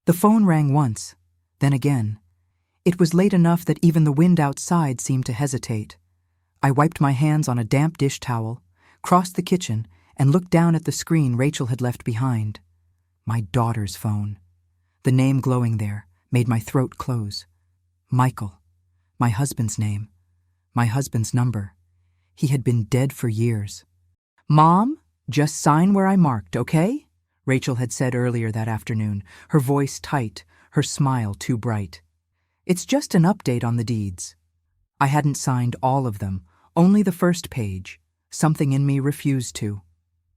The phone rang once, then again. It was late enough that even the wind outside seemed to hesitate. I wiped my hands on a damp dish towel, crossed the kitchen, and looked down at the screen Rachel had left behind. My daughter's phone. The name glowing there made my throat close. Michael. My husband's name. My husband's number. He had been dead for years. "Mom, just sign where I marked, okay?" Rachel had said earlier that afternoon, her voice tight, her smile too bright. "It's just an update on the deeds." I hadn't signed all of them, only the first page. Something in me refused to.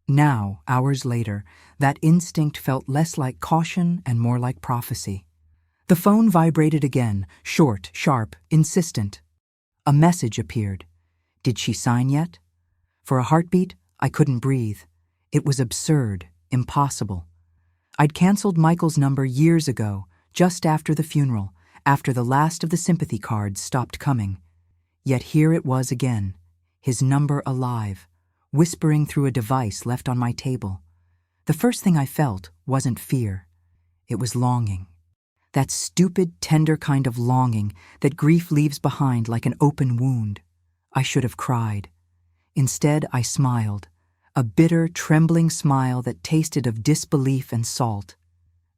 Now, hours later, that instinct felt less like caution and more like prophecy. The phone vibrated again, short, sharp, insistent. A message appeared. Did she sign yet? For a heartbeat, I couldn't breathe. It was absurd, impossible. I'd canceled Michael's number years ago, just after the funeral, after the last of the sympathy cards stopped coming. Yet here it was again, his number alive, whispering through a device left on my table. The first thing I felt wasn't fear. It was longing. That stupid, tender kind of longing that grief leaves behind like an open wound. I should have cried. Instead, I smiled, a bitter, trembling smile that tasted of disbelief and salt.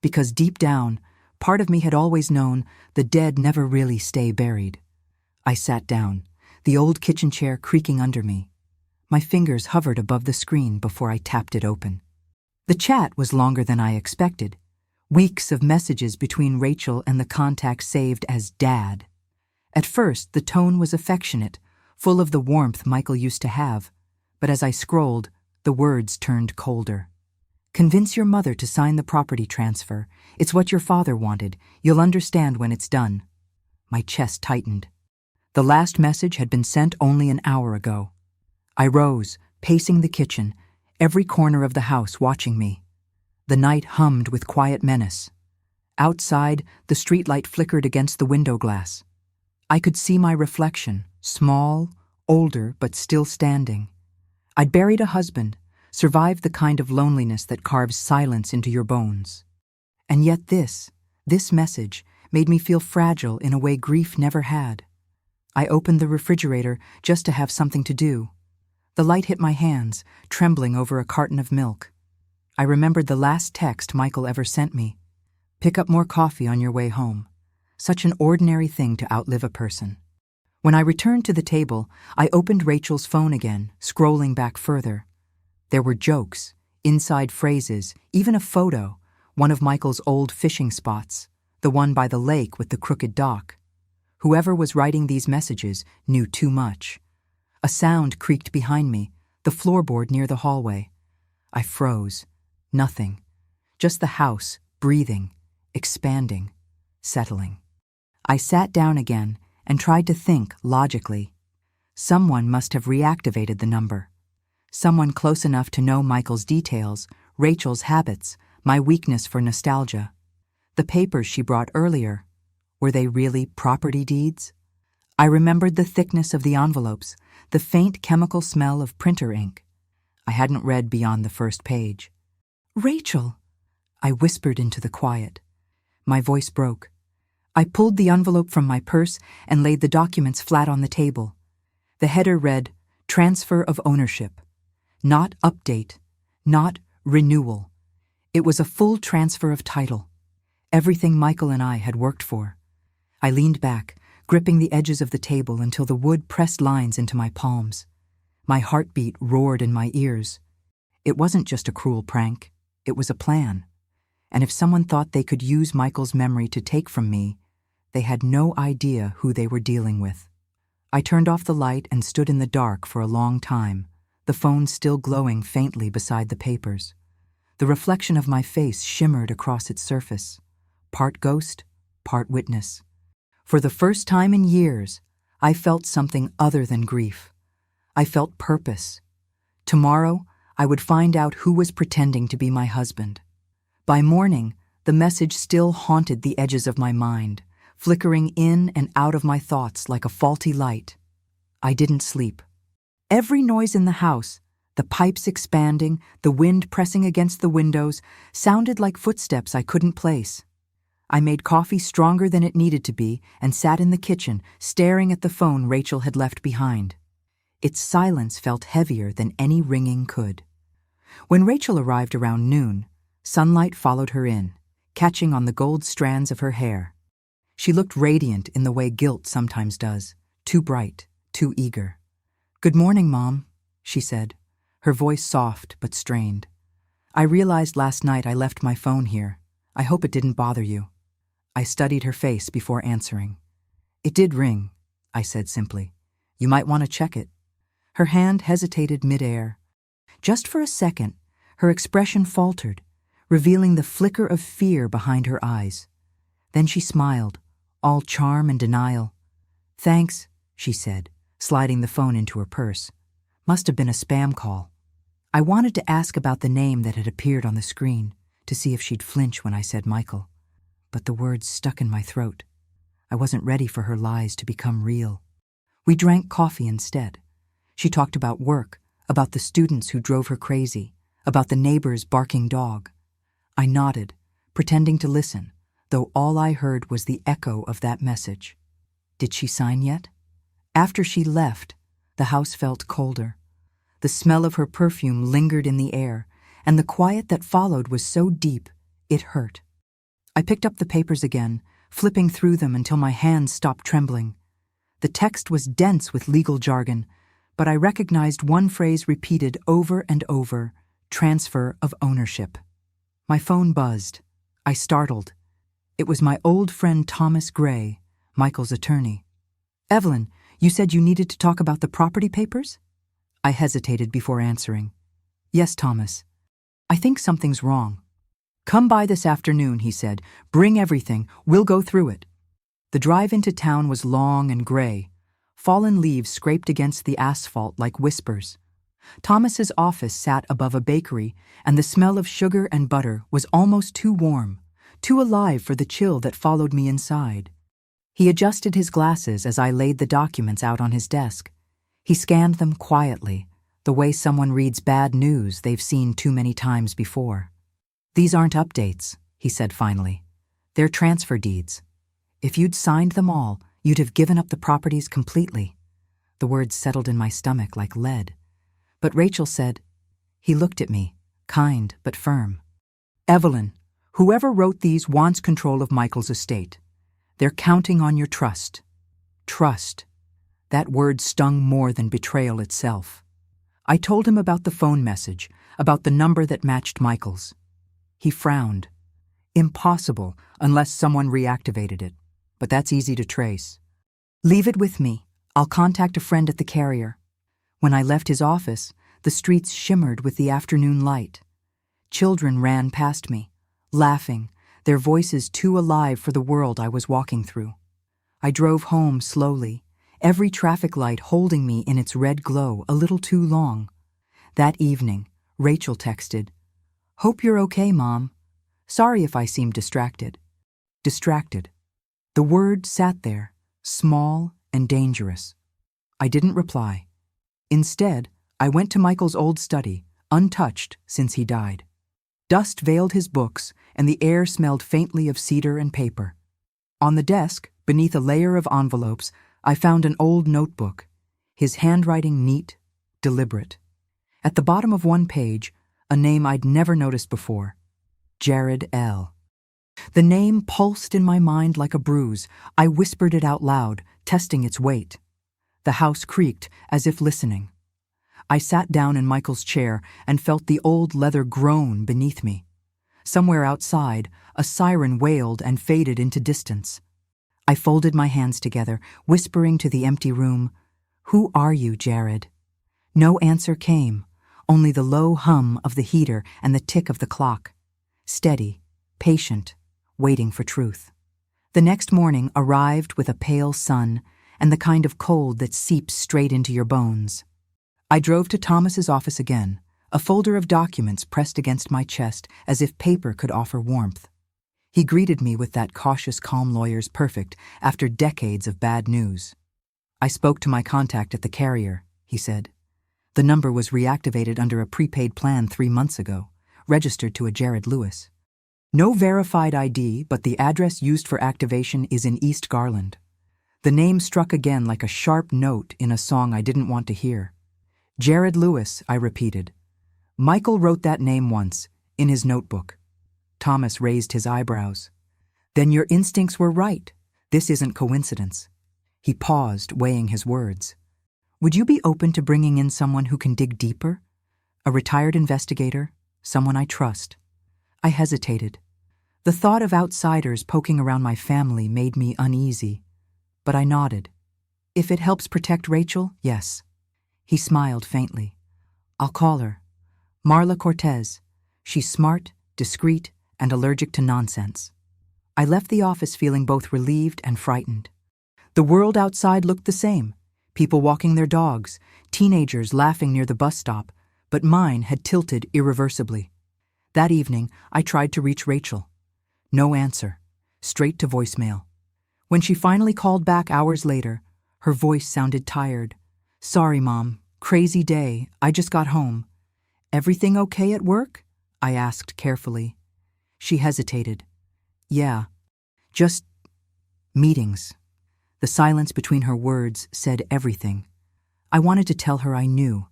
Because deep down, part of me had always known the dead never really stay buried. I sat down, the old kitchen chair creaking under me. My fingers hovered above the screen before I tapped it open. The chat was longer than I expected. Weeks of messages between Rachel and the contact saved as Dad. At first, the tone was affectionate, full of the warmth Michael used to have, but as I scrolled, the words turned colder. "Convince your mother to sign the property transfer. It's what your father wanted. You'll understand when it's done." My chest tightened. The last message had been sent only an hour ago. I rose, pacing the kitchen, every corner of the house watching me. The night hummed with quiet menace. Outside, the streetlight flickered against the window glass. I could see my reflection, small, older, but still standing. I'd buried a husband, survived the kind of loneliness that carves silence into your bones. And yet this message, made me feel fragile in a way grief never had. I opened the refrigerator just to have something to do. The light hit my hands, trembling over a carton of milk. I remembered the last text Michael ever sent me. "Pick up more coffee on your way home." Such an ordinary thing to outlive a person. When I returned to the table, I opened Rachel's phone again, scrolling back further. There were jokes, inside phrases, even a photo, one of Michael's old fishing spots, the one by the lake with the crooked dock. Whoever was writing these messages knew too much. A sound creaked behind me, the floorboard near the hallway. I froze. Nothing. Just the house, breathing, expanding, settling. I sat down again and tried to think logically. Someone must have reactivated the number. Someone close enough to know Michael's details, Rachel's habits, my weakness for nostalgia. The papers she brought earlier, were they really property deeds? I remembered the thickness of the envelopes, the faint chemical smell of printer ink. I hadn't read beyond the first page. "Rachel," I whispered into the quiet. My voice broke. I pulled the envelope from my purse and laid the documents flat on the table. The header read, "Transfer of ownership." Not update, not renewal. It was a full transfer of title. Everything Michael and I had worked for. I leaned back, gripping the edges of the table until the wood pressed lines into my palms. My heartbeat roared in my ears. It wasn't just a cruel prank. It was a plan. And if someone thought they could use Michael's memory to take from me, they had no idea who they were dealing with. I turned off the light and stood in the dark for a long time, the phone still glowing faintly beside the papers. The reflection of my face shimmered across its surface, part ghost, part witness. For the first time in years, I felt something other than grief. I felt purpose. Tomorrow, I would find out who was pretending to be my husband. By morning, the message still haunted the edges of my mind, flickering in and out of my thoughts like a faulty light. I didn't sleep. Every noise in the house, the pipes expanding, the wind pressing against the windows, sounded like footsteps I couldn't place. I made coffee stronger than it needed to be and sat in the kitchen, staring at the phone Rachel had left behind. Its silence felt heavier than any ringing could. When Rachel arrived around noon, sunlight followed her in, catching on the gold strands of her hair. She looked radiant in the way guilt sometimes does, too bright, too eager. "Good morning, Mom," she said, her voice soft but strained. "I realized last night I left my phone here. I hope it didn't bother you." I studied her face before answering. "It did ring," I said simply. "You might want to check it." Her hand hesitated midair. Just for a second, her expression faltered, revealing the flicker of fear behind her eyes. Then she smiled, all charm and denial. "Thanks," she said, sliding the phone into her purse. "Must have been a spam call." I wanted to ask about the name that had appeared on the screen, to see if she'd flinch when I said Michael. But the words stuck in my throat. I wasn't ready for her lies to become real. We drank coffee instead. She talked about work, about the students who drove her crazy, about the neighbor's barking dog. I nodded, pretending to listen, though all I heard was the echo of that message. Did she sign yet? After she left, the house felt colder. The smell of her perfume lingered in the air, and the quiet that followed was so deep, it hurt. I picked up the papers again, flipping through them until my hands stopped trembling. The text was dense with legal jargon, but I recognized one phrase repeated over and over: transfer of ownership. My phone buzzed. I startled. It was my old friend Thomas Gray, Michael's attorney. "Evelyn, you said you needed to talk about the property papers?" I hesitated before answering. "Yes, Thomas. I think something's wrong." "Come by this afternoon," he said. "Bring everything. We'll go through it." The drive into town was long and gray. Fallen leaves scraped against the asphalt like whispers. Thomas's office sat above a bakery, and the smell of sugar and butter was almost too warm, too alive for the chill that followed me inside. He adjusted his glasses as I laid the documents out on his desk. He scanned them quietly, the way someone reads bad news they've seen too many times before. "These aren't updates," he said finally. "They're transfer deeds. If you'd signed them all, you'd have given up the properties completely." The words settled in my stomach like lead. But Rachel said, he looked at me, kind but firm. "Evelyn, whoever wrote these wants control of Michael's estate. They're counting on your trust." Trust. That word stung more than betrayal itself. I told him about the phone message, about the number that matched Michael's. He frowned. "Impossible unless someone reactivated it, but that's easy to trace." "Leave it with me. I'll contact a friend at the carrier." When I left his office, the streets shimmered with the afternoon light. Children ran past me, laughing, their voices too alive for the world I was walking through. I drove home slowly, every traffic light holding me in its red glow a little too long. That evening, Rachel texted, "Hope you're okay, Mom. Sorry if I seemed distracted." Distracted. The word sat there, small and dangerous. I didn't reply. Instead, I went to Michael's old study, untouched since he died. Dust veiled his books, and the air smelled faintly of cedar and paper. On the desk, beneath a layer of envelopes, I found an old notebook, his handwriting neat, deliberate. At the bottom of one page, a name I'd never noticed before: Jared L. The name pulsed in my mind like a bruise. I whispered it out loud, testing its weight. The house creaked, as if listening. I sat down in Michael's chair and felt the old leather groan beneath me. Somewhere outside, a siren wailed and faded into distance. I folded my hands together, whispering to the empty room, "Who are you, Jared?" No answer came, only the low hum of the heater and the tick of the clock. Steady, patient, waiting for truth. The next morning arrived with a pale sun and the kind of cold that seeps straight into your bones. I drove to Thomas's office again, a folder of documents pressed against my chest as if paper could offer warmth. He greeted me with that cautious, calm lawyer's perfect after decades of bad news. "I spoke to my contact at the carrier," he said. "The number was reactivated under a prepaid plan 3 months ago, registered to a Jared Lewis. No verified ID, but the address used for activation is in East Garland. The name struck again like a sharp note in a song I didn't want to hear. Jared Lewis, I repeated. Michael wrote that name once, in his notebook. Thomas raised his eyebrows. Then your instincts were right. This isn't coincidence. He paused, weighing his words. Would you be open to bringing in someone who can dig deeper? A retired investigator, someone I trust. I hesitated. The thought of outsiders poking around my family made me uneasy, but I nodded. If it helps protect Rachel, yes. He smiled faintly. I'll call her. Marla Cortez. She's smart, discreet, and allergic to nonsense. I left the office feeling both relieved and frightened. The world outside looked the same. People walking their dogs, teenagers laughing near the bus stop, but mine had tilted irreversibly. That evening, I tried to reach Rachel. No answer. Straight to voicemail. When she finally called back hours later, her voice sounded tired. Sorry, Mom. Crazy day. I just got home. Everything okay at work? I asked carefully. She hesitated. Yeah. Just meetings. The silence between her words said everything. I wanted to tell her I knew,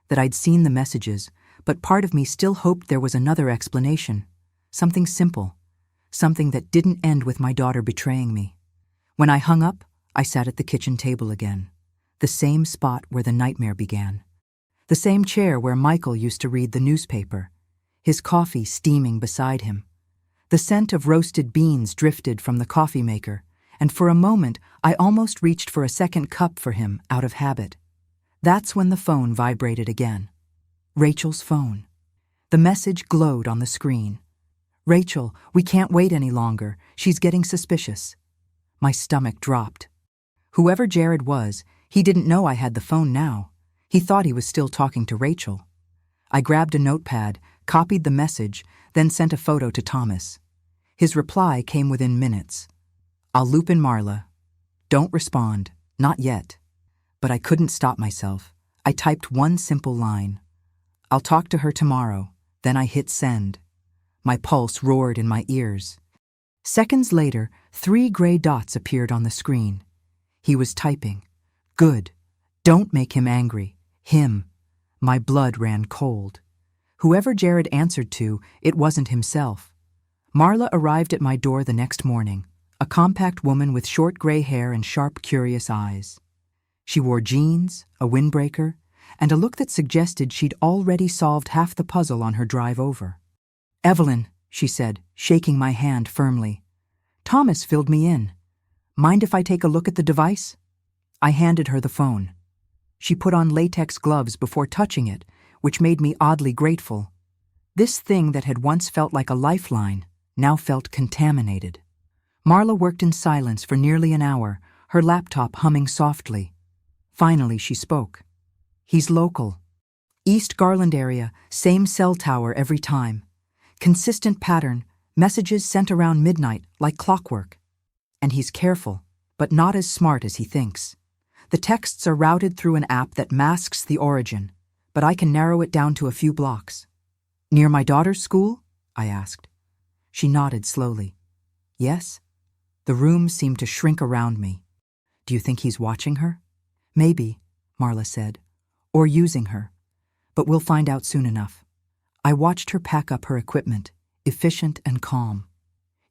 that I'd seen the messages, but part of me still hoped there was another explanation. Something simple. Something that didn't end with my daughter betraying me. When I hung up, I sat at the kitchen table again. The same spot where the nightmare began. The same chair where Michael used to read the newspaper. His coffee steaming beside him. The scent of roasted beans drifted from the coffee maker, and for a moment I almost reached for a second cup for him out of habit. That's when the phone vibrated again. Rachel's phone. The message glowed on the screen. Rachel, we can't wait any longer. She's getting suspicious. My stomach dropped. Whoever Jared was, he didn't know I had the phone now. He thought he was still talking to Rachel. I grabbed a notepad, copied the message, then sent a photo to Thomas. His reply came within minutes. I'll loop in Marla. Don't respond. Not yet. But I couldn't stop myself. I typed one simple line. I'll talk to her tomorrow. Then I hit send. My pulse roared in my ears. Seconds later, 3 gray dots appeared on the screen. He was typing. Good. Don't make him angry. Him. My blood ran cold. Whoever Jared answered to, it wasn't himself. Marla arrived at my door the next morning, a compact woman with short gray hair and sharp, curious eyes. She wore jeans, a windbreaker, and a look that suggested she'd already solved half the puzzle on her drive over. Evelyn, she said, shaking my hand firmly. Thomas filled me in. Mind if I take a look at the device? I handed her the phone. She put on latex gloves before touching it, which made me oddly grateful. This thing that had once felt like a lifeline now felt contaminated. Marla worked in silence for nearly an hour, her laptop humming softly. Finally, she spoke. He's local. East Garland area, same cell tower every time. Consistent pattern, messages sent around midnight, like clockwork. And he's careful, but not as smart as he thinks. The texts are routed through an app that masks the origin, but I can narrow it down to a few blocks. Near my daughter's school? I asked. She nodded slowly. Yes? The room seemed to shrink around me. Do you think he's watching her? Maybe, Marla said, or using her. But we'll find out soon enough. I watched her pack up her equipment, efficient and calm.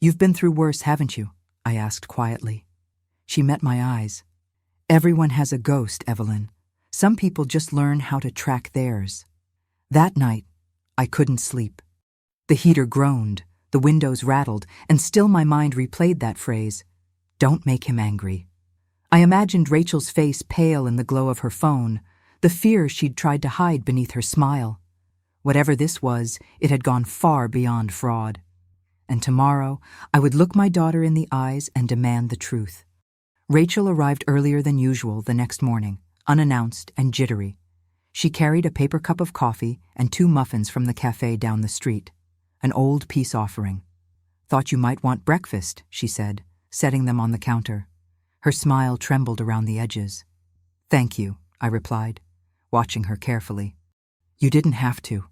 You've been through worse, haven't you? I asked quietly. She met my eyes. Everyone has a ghost, Evelyn. Some people just learn how to track theirs. That night, I couldn't sleep. The heater groaned, the windows rattled, and still my mind replayed that phrase, don't make him angry. I imagined Rachel's face pale in the glow of her phone, the fear she'd tried to hide beneath her smile. Whatever this was, it had gone far beyond fraud. And tomorrow, I would look my daughter in the eyes and demand the truth. Rachel arrived earlier than usual the next morning, unannounced and jittery. She carried a paper cup of coffee and 2 muffins from the cafe down the street, an old peace offering. Thought you might want breakfast, she said, setting them on the counter. Her smile trembled around the edges. Thank you, I replied, watching her carefully. You didn't have to.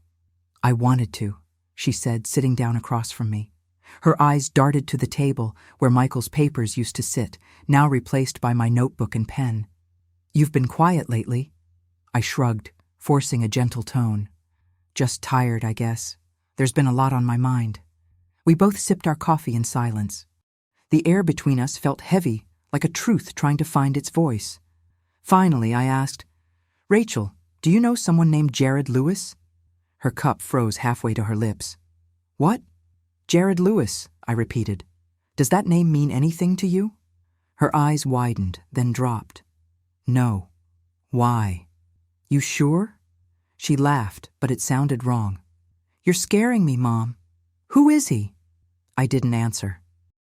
I wanted to, she said, sitting down across from me. Her eyes darted to the table where Michael's papers used to sit, now replaced by my notebook and pen. "You've been quiet lately." I shrugged, forcing a gentle tone. "Just tired, I guess. There's been a lot on my mind." We both sipped our coffee in silence. The air between us felt heavy, like a truth trying to find its voice. Finally, I asked, "Rachel, do you know someone named Jared Lewis?" Her cup froze halfway to her lips. "What?" "Jared Lewis," I repeated. "Does that name mean anything to you?" Her eyes widened, then dropped. "No." "Why?" "You sure?" She laughed, but it sounded wrong. "You're scaring me, Mom. Who is he?" I didn't answer.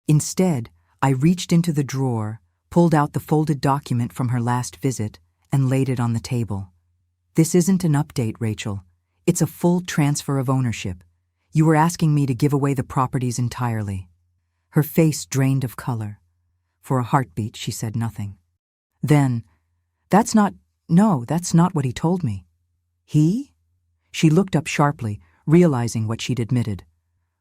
Instead, I reached into the drawer, pulled out the folded document from her last visit, and laid it on the table. "This isn't an update, Rachel. It's a full transfer of ownership. You were asking me to give away the properties entirely." Her face drained of color. For a heartbeat, she said nothing. Then, that's not what he told me." "He?" She looked up sharply, realizing what she'd admitted.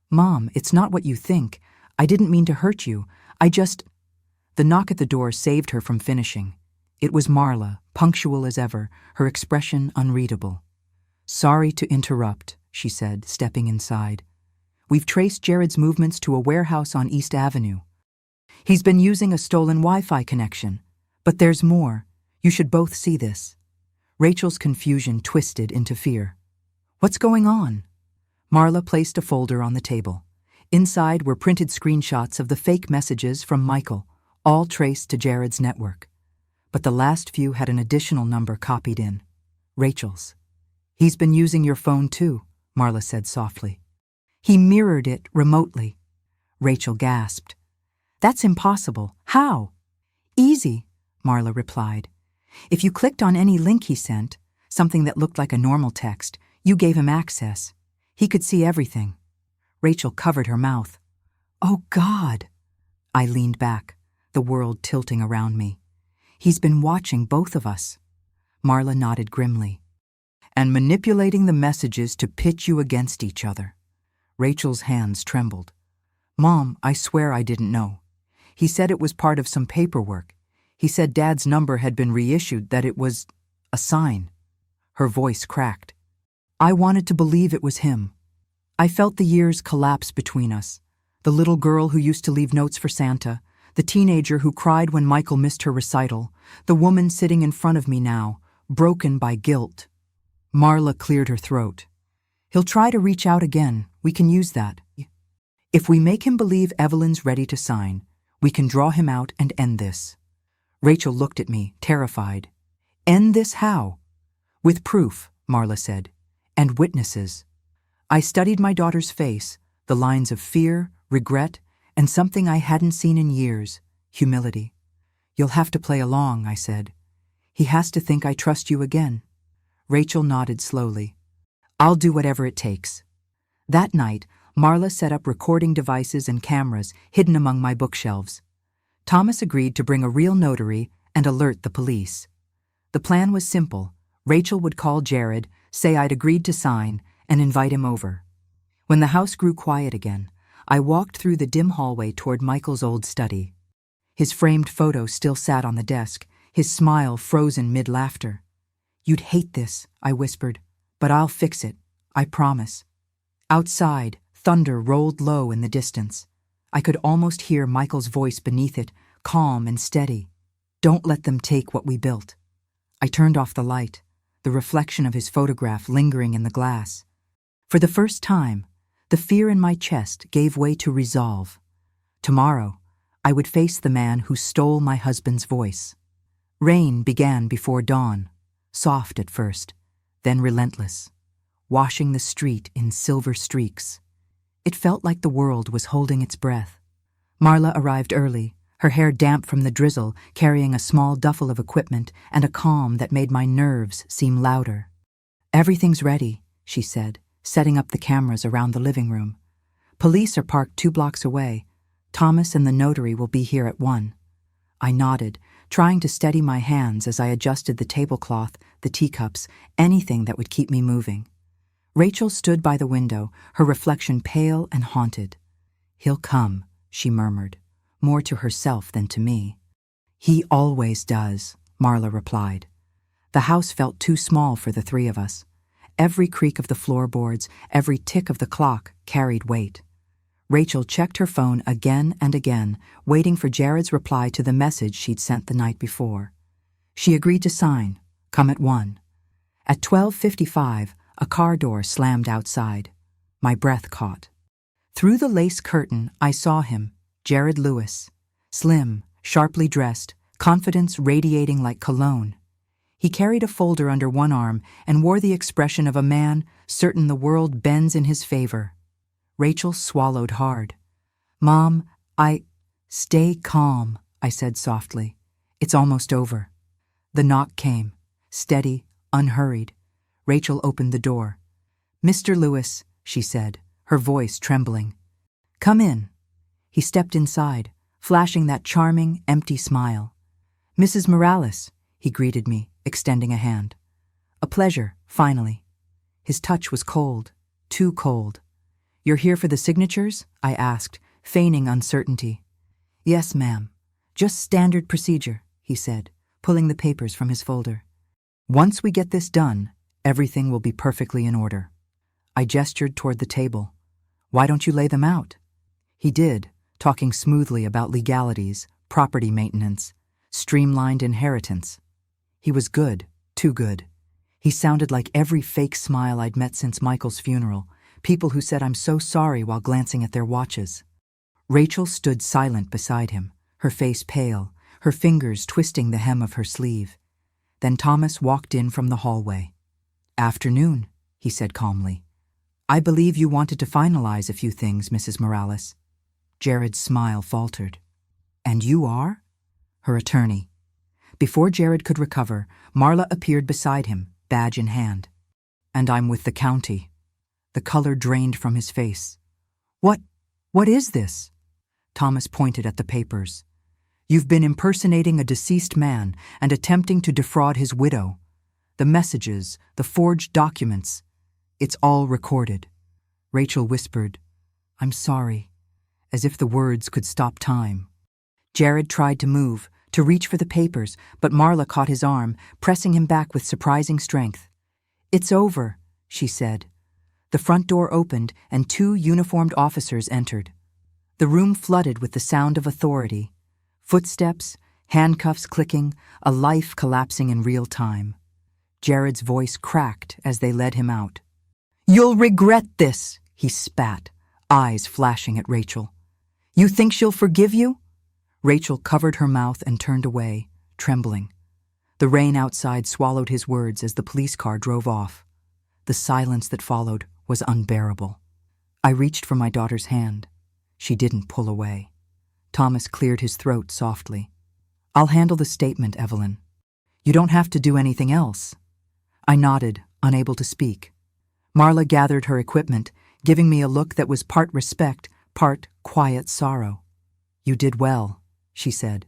"Mom, it's not what you think. I didn't mean to hurt you. The knock at the door saved her from finishing. It was Marla, punctual as ever, her expression unreadable. "Sorry to interrupt," she said, stepping inside. "We've traced Jared's movements to a warehouse on East Avenue. He's been using a stolen Wi-Fi connection. But there's more. You should both see this." Rachel's confusion twisted into fear. "What's going on?" Marla placed a folder on the table. Inside were printed screenshots of the fake messages from Michael, all traced to Jared's network. But the last few had an additional number copied in. Rachel's. "He's been using your phone too," Marla said softly. "He mirrored it remotely." Rachel gasped. "That's impossible. How?" "Easy," Marla replied. "If you clicked on any link he sent, something that looked like a normal text, you gave him access. He could see everything." Rachel covered her mouth. "Oh, God!" I leaned back, the world tilting around me. "He's been watching both of us." Marla nodded grimly. "And manipulating the messages to pit you against each other." Rachel's hands trembled. "Mom, I swear I didn't know. He said it was part of some paperwork. He said Dad's number had been reissued, that it was a sign." Her voice cracked. I wanted to believe it was him. I felt the years collapse between us. The little girl who used to leave notes for Santa, the teenager who cried when Michael missed her recital, the woman sitting in front of me now, broken by guilt. Marla cleared her throat. "He'll try to reach out again. We can use that. If we make him believe Evelyn's ready to sign, we can draw him out and end this." Rachel looked at me, terrified. "End this how?" "With proof," Marla said, "and witnesses." I studied my daughter's face, the lines of fear, regret, and something I hadn't seen in years, humility. "You'll have to play along," I said. "He has to think I trust you again." Rachel nodded slowly. "I'll do whatever it takes." That night, Marla set up recording devices and cameras hidden among my bookshelves. Thomas agreed to bring a real notary and alert the police. The plan was simple. Rachel would call Jared, say I'd agreed to sign, and invite him over. When the house grew quiet again, I walked through the dim hallway toward Michael's old study. His framed photo still sat on the desk, his smile frozen mid-laughter. "You'd hate this," I whispered, "but I'll fix it, I promise." Outside, thunder rolled low in the distance. I could almost hear Michael's voice beneath it, calm and steady. "Don't let them take what we built." I turned off the light, the reflection of his photograph lingering in the glass. For the first time, the fear in my chest gave way to resolve. Tomorrow, I would face the man who stole my husband's voice. Rain began before dawn, soft at first, then relentless, washing the street in silver streaks. It felt like the world was holding its breath. Marla arrived early, her hair damp from the drizzle, carrying a small duffel of equipment and a calm that made my nerves seem louder. "Everything's ready," she said, setting up the cameras around the living room. "Police are parked 2 blocks away. Thomas and the notary will be here at 1. I nodded, trying to steady my hands as I adjusted the tablecloth, the teacups, anything that would keep me moving. Rachel stood by the window, her reflection pale and haunted. "He'll come," she murmured, more to herself than to me. "He always does," Marla replied. The house felt too small for the three of us. Every creak of the floorboards, every tick of the clock carried weight. Rachel checked her phone again and again, waiting for Jared's reply to the message she'd sent the night before. She agreed to sign, come at 1. At 12:55, a car door slammed outside. My breath caught. Through the lace curtain, I saw him, Jared Lewis, slim, sharply dressed, confidence radiating like cologne. He carried a folder under one arm and wore the expression of a man certain the world bends in his favor. Rachel swallowed hard. "Mom, Stay calm," I said softly. "It's almost over." The knock came, steady, unhurried. Rachel opened the door. "Mr. Lewis," she said, her voice trembling. "Come in." He stepped inside, flashing that charming, empty smile. "Mrs. Morales," he greeted me, extending a hand. "A pleasure, finally." His touch was cold, too cold. "You're here for the signatures?" I asked, feigning uncertainty. "Yes, ma'am. Just standard procedure," he said, pulling the papers from his folder. "Once we get this done, everything will be perfectly in order." I gestured toward the table. "Why don't you lay them out?" He did, talking smoothly about legalities, property maintenance, streamlined inheritance. He was good, too good. He sounded like every fake smile I'd met since Michael's funeral, people who said "I'm so sorry" while glancing at their watches. Rachel stood silent beside him, her face pale, her fingers twisting the hem of her sleeve. Then Thomas walked in from the hallway. "Afternoon," he said calmly. "I believe you wanted to finalize a few things, Mrs. Morales." Jared's smile faltered. "And you are?" "Her attorney." Before Jared could recover, Marla appeared beside him, badge in hand. "And I'm with the county." The color drained from his face. What is this?" Thomas pointed at the papers. "You've been impersonating a deceased man and attempting to defraud his widow. The messages, the forged documents, it's all recorded." Rachel whispered, "I'm sorry," as if the words could stop time. Jared tried to move, to reach for the papers, but Marla caught his arm, pressing him back with surprising strength. "It's over," she said. The front door opened and 2 uniformed officers entered. The room flooded with the sound of authority. Footsteps, handcuffs clicking, a life collapsing in real time. Jared's voice cracked as they led him out. "You'll regret this," he spat, eyes flashing at Rachel. "You think she'll forgive you?" Rachel covered her mouth and turned away, trembling. The rain outside swallowed his words as the police car drove off. The silence that followed was unbearable. I reached for my daughter's hand. She didn't pull away. Thomas cleared his throat softly. "I'll handle the statement, Evelyn. You don't have to do anything else." I nodded, unable to speak. Marla gathered her equipment, giving me a look that was part respect, part quiet sorrow. "You did well," she said.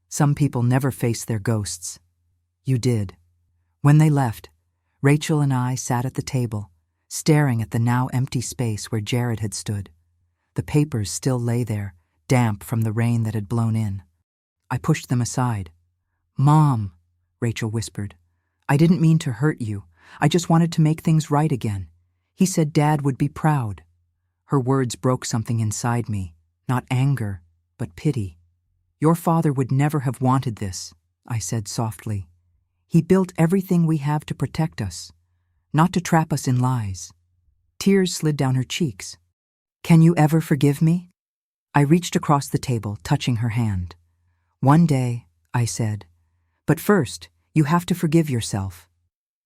"Some people never face their ghosts. You did." When they left, Rachel and I sat at the table, staring at the now empty space where Jared had stood. The papers still lay there, damp from the rain that had blown in. I pushed them aside. "Mom," Rachel whispered, "I didn't mean to hurt you. I just wanted to make things right again. He said Dad would be proud." Her words broke something inside me, not anger, but pity. "Your father would never have wanted this," I said softly. "He built everything we have to protect us, not to trap us in lies." Tears slid down her cheeks. "Can you ever forgive me?" I reached across the table, touching her hand. "One day," I said. "But first, you have to forgive yourself."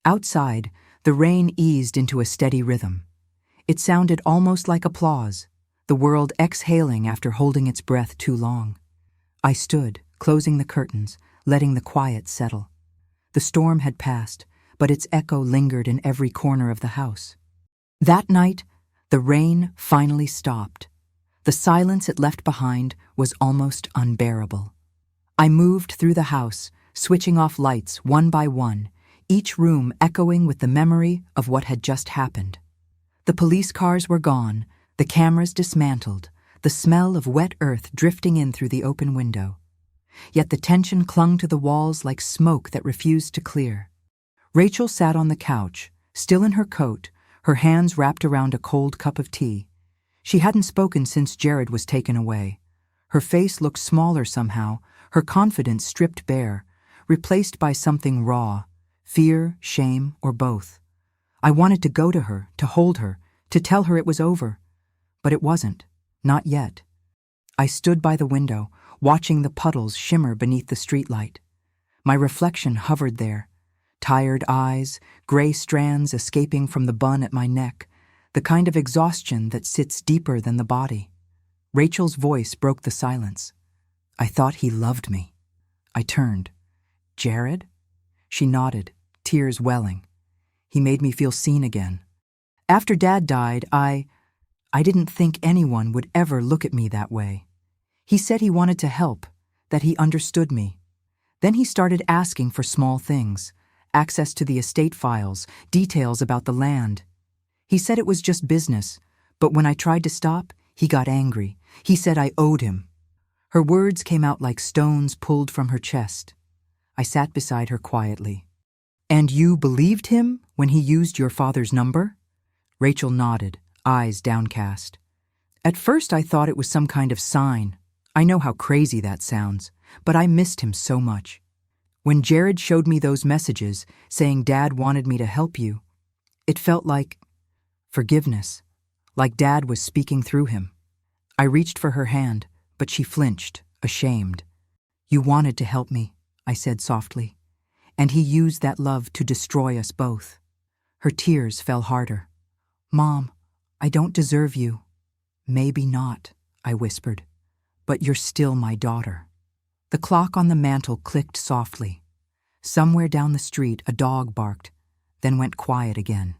Outside, the rain eased into a steady rhythm. It sounded almost like applause, the world exhaling after holding its breath too long. I stood, closing the curtains, letting the quiet settle. The storm had passed, but its echo lingered in every corner of the house. That night, the rain finally stopped. The silence it left behind was almost unbearable. I moved through the house, switching off lights one by one, each room echoing with the memory of what had just happened. The police cars were gone, the cameras dismantled, the smell of wet earth drifting in through the open window. Yet the tension clung to the walls like smoke that refused to clear. Rachel sat on the couch, still in her coat, her hands wrapped around a cold cup of tea. She hadn't spoken since Jared was taken away. Her face looked smaller somehow, her confidence stripped bare, replaced by something raw, fear, shame, or both. I wanted to go to her, to hold her, to tell her it was over. But it wasn't. Not yet. I stood by the window, watching the puddles shimmer beneath the streetlight. My reflection hovered there. Tired eyes, gray strands escaping from the bun at my neck, the kind of exhaustion that sits deeper than the body. Rachel's voice broke the silence. I thought he loved me. I turned. Jared? She nodded, tears welling. He made me feel seen again. After Dad died, I didn't think anyone would ever look at me that way. He said he wanted to help, that he understood me. Then he started asking for small things, access to the estate files, details about the land. He said it was just business, but when I tried to stop, he got angry. He said I owed him. Her words came out like stones pulled from her chest. I sat beside her quietly. And you believed him when he used your father's number? Rachel nodded, eyes downcast. At first I thought it was some kind of sign. I know how crazy that sounds, but I missed him so much. When Jared showed me those messages saying Dad wanted me to help you, it felt like forgiveness, like Dad was speaking through him. I reached for her hand, but she flinched, ashamed. You wanted to help me, I said softly, and he used that love to destroy us both. Her tears fell harder. Mom, I don't deserve you. Maybe not, I whispered, but you're still my daughter. The clock on the mantel clicked softly. Somewhere down the street, a dog barked, then went quiet again.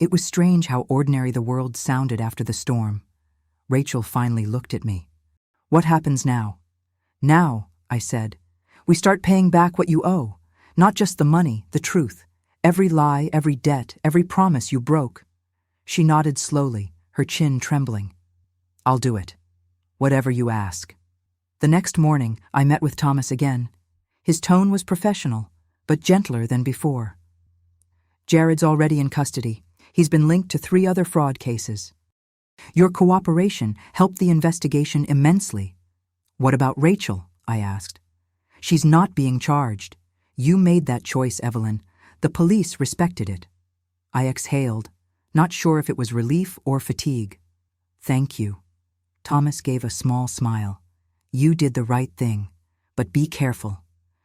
It was strange how ordinary the world sounded after the storm. Rachel finally looked at me. What happens now? Now, I said, we start paying back what you owe. Not just the money, the truth. Every lie, every debt, every promise you broke. She nodded slowly, her chin trembling. I'll do it. Whatever you ask. The next morning, I met with Thomas again. His tone was professional, but gentler than before. Jared's already in custody. He's been linked to 3 other fraud cases. Your cooperation helped the investigation immensely. What about Rachel? I asked. She's not being charged. You made that choice, Evelyn. The police respected it. I exhaled, not sure if it was relief or fatigue. Thank you. Thomas gave a small smile. You did the right thing, but be careful.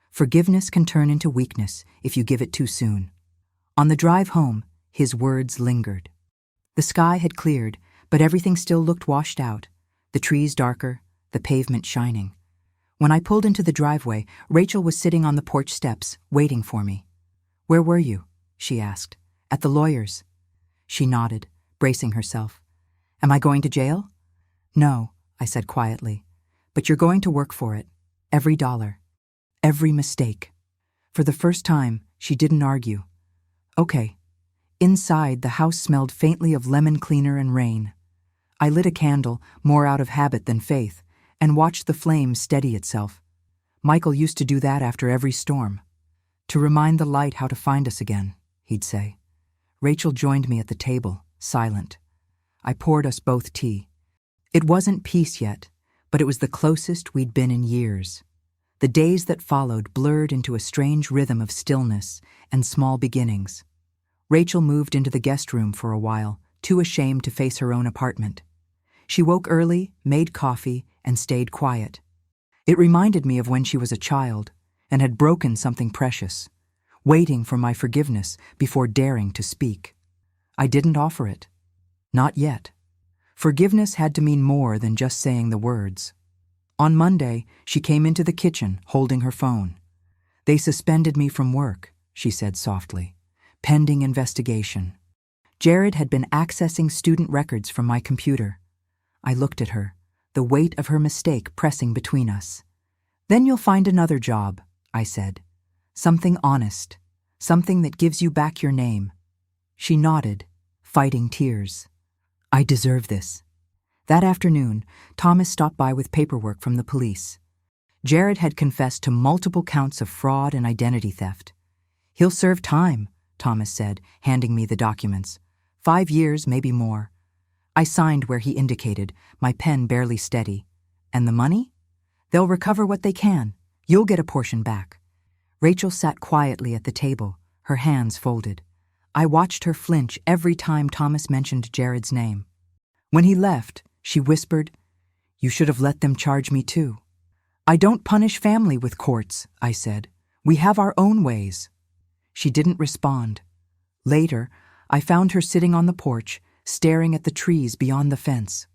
Forgiveness can turn into weakness if you give it too soon. On the drive home, his words lingered. The sky had cleared, but everything still looked washed out, the trees darker, the pavement shining. When I pulled into the driveway, Rachel was sitting on the porch steps, waiting for me. Where were you? She asked. At the lawyer's. She nodded, bracing herself. Am I going to jail? No, I said quietly. But you're going to work for it. Every dollar. Every mistake. For the first time, she didn't argue. Okay. Inside, the house smelled faintly of lemon cleaner and rain. I lit a candle, more out of habit than faith, and watched the flame steady itself. Michael used to do that after every storm. To remind the light how to find us again, he'd say. Rachel joined me at the table, silent. I poured us both tea. It wasn't peace yet, but it was the closest we'd been in years. The days that followed blurred into a strange rhythm of stillness and small beginnings. Rachel moved into the guest room for a while, too ashamed to face her own apartment. She woke early, made coffee, and stayed quiet. It reminded me of when she was a child and had broken something precious, waiting for my forgiveness before daring to speak. I didn't offer it. Not yet. Forgiveness had to mean more than just saying the words. On Monday, she came into the kitchen, holding her phone. They suspended me from work, she said softly, pending investigation. Jared had been accessing student records from my computer. I looked at her, the weight of her mistake pressing between us. Then you'll find another job, I said. Something honest, something that gives you back your name. She nodded, fighting tears. I deserve this. That afternoon, Thomas stopped by with paperwork from the police. Jared had confessed to multiple counts of fraud and identity theft. "He'll serve time," Thomas said, handing me the documents. 5 years, maybe more. I signed where he indicated, my pen barely steady. "And the money? They'll recover what they can. You'll get a portion back." Rachel sat quietly at the table, her hands folded. I watched her flinch every time Thomas mentioned Jared's name. When he left, she whispered, "You should have let them charge me too." "I don't punish family with courts," I said. "We have our own ways." She didn't respond. Later, I found her sitting on the porch, staring at the trees beyond the fence.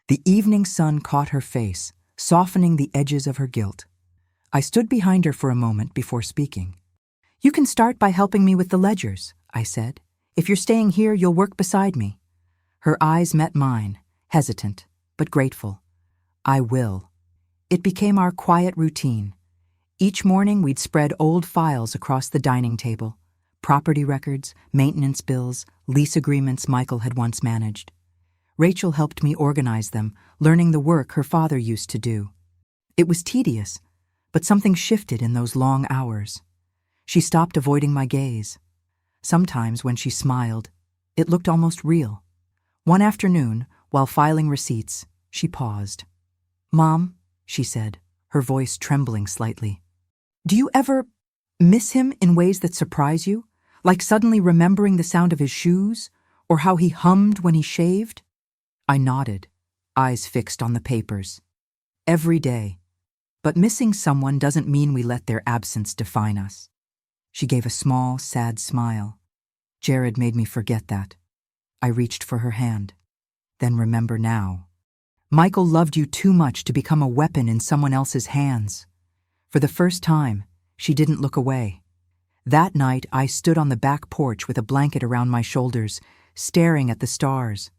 The evening sun caught her face, softening the edges of her guilt. I stood behind her for a moment before speaking. "You can start by helping me with the ledgers," I said. "If you're staying here, you'll work beside me." Her eyes met mine, hesitant, but grateful. "I will." It became our quiet routine. Each morning we'd spread old files across the dining table, property records, maintenance bills, lease agreements Michael had once managed. Rachel helped me organize them, learning the work her father used to do. It was tedious, but something shifted in those long hours. She stopped avoiding my gaze. Sometimes when she smiled, it looked almost real. One afternoon, while filing receipts, she paused. "Mom," she said, her voice trembling slightly, "do you ever miss him in ways that surprise you? Like suddenly remembering the sound of his shoes, or how he hummed when he shaved?" I nodded, eyes fixed on the papers. "Every day. But missing someone doesn't mean we let their absence define us." She gave a small, sad smile. "Jared made me forget that." I reached for her hand. "Then remember now. Michael loved you too much to become a weapon in someone else's hands." For the first time, she didn't look away. That night, I stood on the back porch with a blanket around my shoulders, staring at the stars.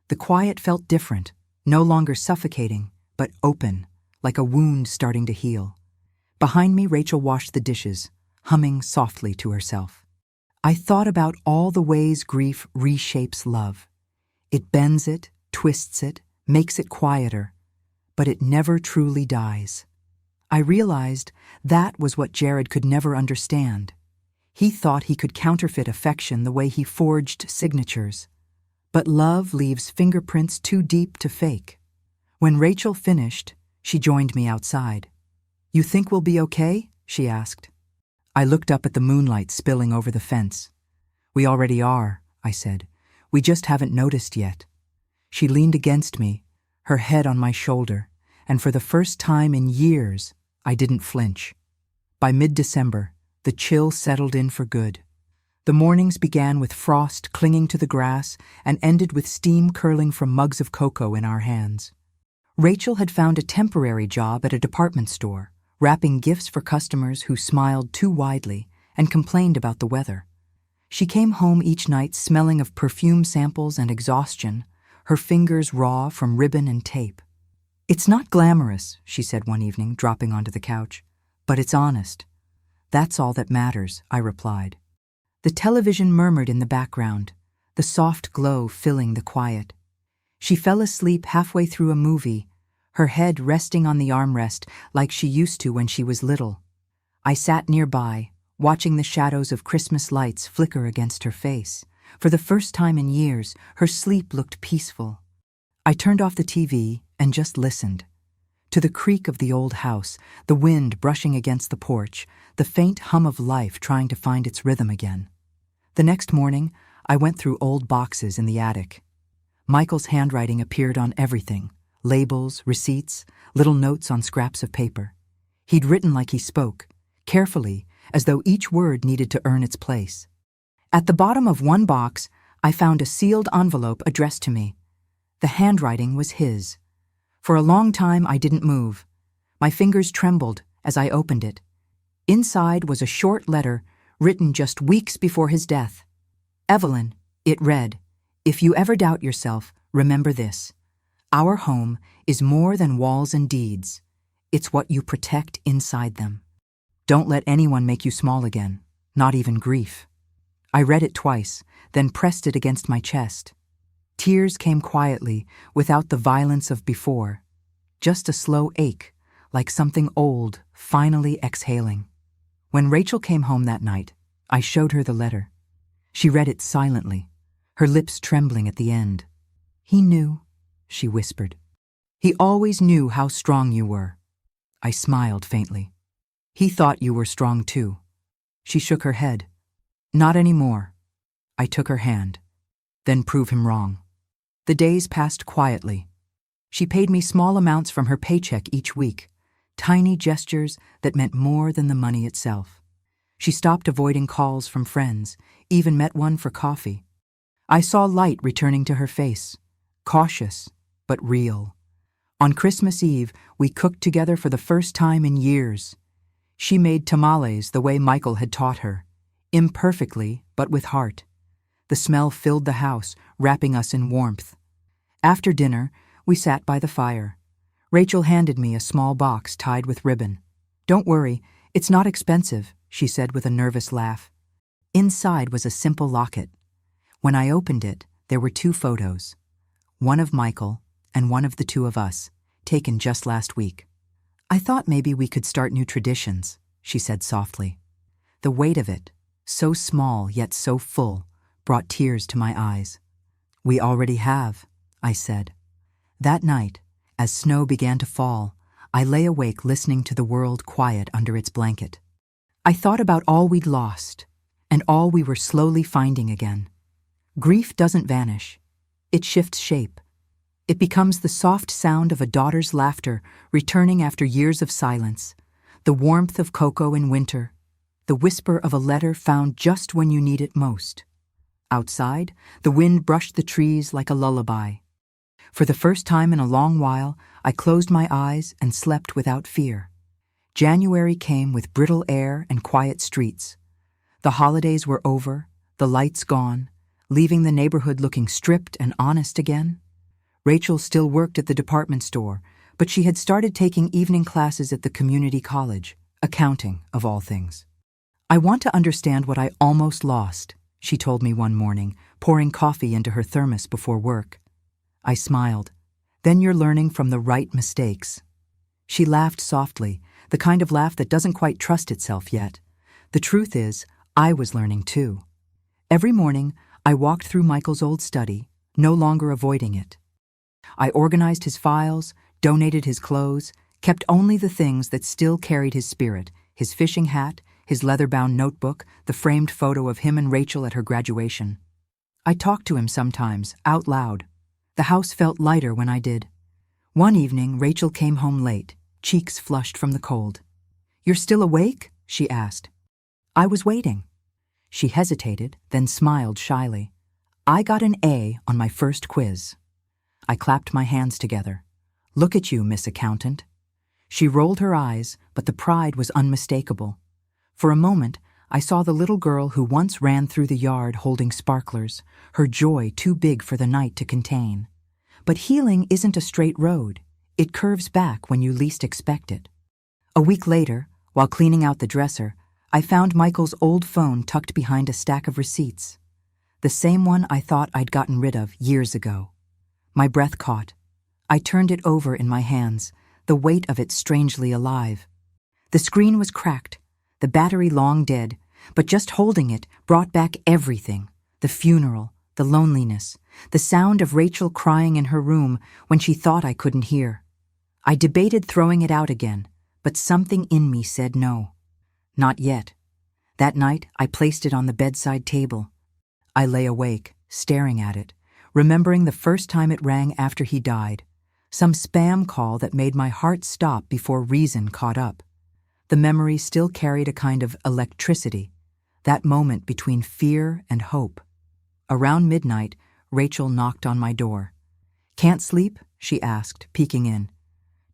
The quiet felt different, no longer suffocating, but open, like a wound starting to heal. Behind me, Rachel washed the dishes, humming softly to herself. I thought about all the ways grief reshapes love. It bends it, twists it, makes it quieter, but it never truly dies. I realized that was what Jared could never understand. He thought he could counterfeit affection the way he forged signatures. But love leaves fingerprints too deep to fake. When Rachel finished, she joined me outside. "You think we'll be okay?" she asked. I looked up at the moonlight spilling over the fence. "We already are," I said. "We just haven't noticed yet." She leaned against me, her head on my shoulder, and for the first time in years, I didn't flinch. By mid-December, the chill settled in for good. The mornings began with frost clinging to the grass and ended with steam curling from mugs of cocoa in our hands. Rachel had found a temporary job at a department store, wrapping gifts for customers who smiled too widely and complained about the weather. She came home each night smelling of perfume samples and exhaustion, her fingers raw from ribbon and tape. "It's not glamorous," she said one evening, dropping onto the couch, "but it's honest." "That's all that matters," I replied. The television murmured in the background, the soft glow filling the quiet. She fell asleep halfway through a movie, her head resting on the armrest like she used to when she was little. I sat nearby, watching the shadows of Christmas lights flicker against her face. For the first time in years, her sleep looked peaceful. I turned off the TV and just listened. To the creak of the old house, the wind brushing against the porch, the faint hum of life trying to find its rhythm again. The next morning, I went through old boxes in the attic. Michael's handwriting appeared on everything: labels, receipts, little notes on scraps of paper. He'd written like he spoke, carefully, as though each word needed to earn its place. At the bottom of one box, I found a sealed envelope addressed to me. The handwriting was his. For a long time, I didn't move. My fingers trembled as I opened it. Inside was a short letter written just weeks before his death. "Evelyn," it read, "if you ever doubt yourself, remember this. Our home is more than walls and deeds. It's what you protect inside them. Don't let anyone make you small again, not even grief." I read it twice, then pressed it against my chest. Tears came quietly, without the violence of before. Just a slow ache, like something old, finally exhaling. When Rachel came home that night, I showed her the letter. She read it silently, her lips trembling at the end. "He knew," she whispered. "He always knew how strong you were." I smiled faintly. "He thought you were strong too." She shook her head. "Not anymore." I took her hand. "Then prove him wrong." The days passed quietly. She paid me small amounts from her paycheck each week, tiny gestures that meant more than the money itself. She stopped avoiding calls from friends, even met one for coffee. I saw light returning to her face, cautious but real. On Christmas Eve, we cooked together for the first time in years. She made tamales the way Michael had taught her, imperfectly but with heart. The smell filled the house, wrapping us in warmth. After dinner, we sat by the fire. Rachel handed me a small box tied with ribbon. "Don't worry, it's not expensive," she said with a nervous laugh. Inside was a simple locket. When I opened it, there were 2 photos, one of Michael and one of the 2 of us, taken just last week. "I thought maybe we could start new traditions," she said softly. The weight of it, so small yet so full, brought tears to my eyes. "We already have," I said. That night, as snow began to fall, I lay awake listening to the world quiet under its blanket. I thought about all we'd lost, and all we were slowly finding again. Grief doesn't vanish. It shifts shape. It becomes the soft sound of a daughter's laughter returning after years of silence, the warmth of cocoa in winter, the whisper of a letter found just when you need it most. Outside, the wind brushed the trees like a lullaby. For the first time in a long while, I closed my eyes and slept without fear. January came with brittle air and quiet streets. The holidays were over, the lights gone, leaving the neighborhood looking stripped and honest again. Rachel still worked at the department store, but she had started taking evening classes at the community college, accounting, of all things. "I want to understand what I almost lost," she told me one morning, pouring coffee into her thermos before work. I smiled. "Then you're learning from the right mistakes." She laughed softly, the kind of laugh that doesn't quite trust itself yet. The truth is, I was learning too. Every morning, I walked through Michael's old study, no longer avoiding it. I organized his files, donated his clothes, kept only the things that still carried his spirit, his fishing hat, his leather-bound notebook, the framed photo of him and Rachel at her graduation. I talked to him sometimes, out loud. The house felt lighter when I did. One evening, Rachel came home late, cheeks flushed from the cold. "You're still awake?" she asked. "I was waiting." She hesitated, then smiled shyly. "I got an A on my first quiz." I clapped my hands together. "Look at you, Miss Accountant." She rolled her eyes, but the pride was unmistakable. For a moment, I saw the little girl who once ran through the yard holding sparklers, her joy too big for the night to contain. But healing isn't a straight road. It curves back when you least expect it. A week later, while cleaning out the dresser, I found Michael's old phone tucked behind a stack of receipts. The same one I thought I'd gotten rid of years ago. My breath caught. I turned it over in my hands, the weight of it strangely alive. The screen was cracked, the battery long dead, but just holding it brought back everything: the funeral, the loneliness, the sound of Rachel crying in her room when she thought I couldn't hear. I debated throwing it out again, but something in me said no. Not yet. That night, I placed it on the bedside table. I lay awake, staring at it, remembering the first time it rang after he died, some spam call that made my heart stop before reason caught up. The memory still carried a kind of electricity, that moment between fear and hope. Around midnight, Rachel knocked on my door. "Can't sleep?" she asked, peeking in.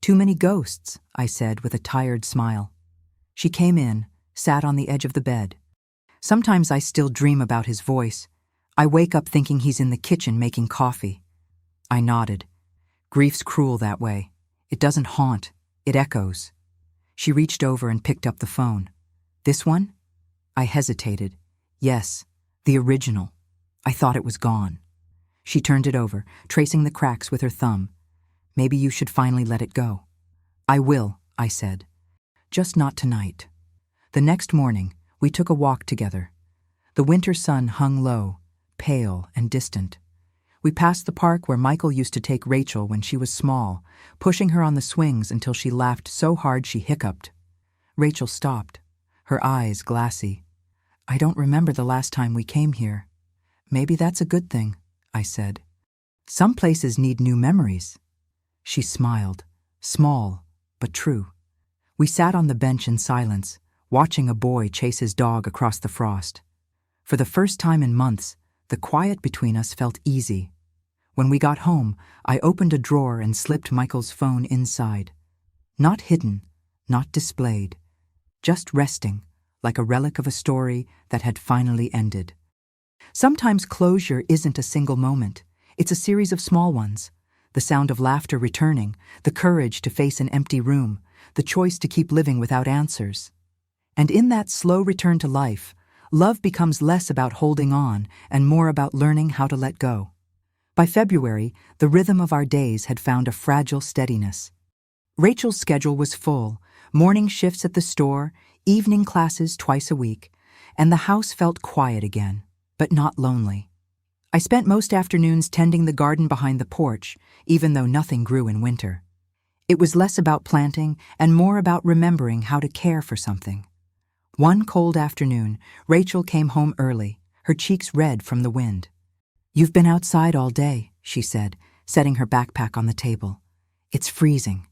"Too many ghosts," I said with a tired smile. She came in, sat on the edge of the bed. Sometimes I still dream about his voice. I wake up thinking he's in the kitchen making coffee. I nodded. Grief's cruel that way. It doesn't haunt, it echoes. She reached over and picked up the phone. "This one?" I hesitated. "Yes, the original. I thought it was gone." She turned it over, tracing the cracks with her thumb. Maybe you should finally let it go. I will, I said. Just not tonight. The next morning, we took a walk together. The winter sun hung low, pale and distant. We passed the park where Michael used to take Rachel when she was small, pushing her on the swings until she laughed so hard she hiccuped. Rachel stopped, her eyes glassy. I don't remember the last time we came here. Maybe that's a good thing, I said. Some places need new memories. She smiled, small, but true. We sat on the bench in silence, watching a boy chase his dog across the frost. For the first time in months, the quiet between us felt easy. When we got home, I opened a drawer and slipped Michael's phone inside. Not hidden, not displayed, just resting, like a relic of a story that had finally ended. Sometimes closure isn't a single moment. It's a series of small ones. The sound of laughter returning, the courage to face an empty room, the choice to keep living without answers. And in that slow return to life, love becomes less about holding on and more about learning how to let go. By February, the rhythm of our days had found a fragile steadiness. Rachel's schedule was full, morning shifts at the store, evening classes twice a week, and the house felt quiet again, but not lonely. I spent most afternoons tending the garden behind the porch, even though nothing grew in winter. It was less about planting and more about remembering how to care for something. One cold afternoon, Rachel came home early, her cheeks red from the wind. "You've been outside all day," she said, setting her backpack on the table. "It's freezing."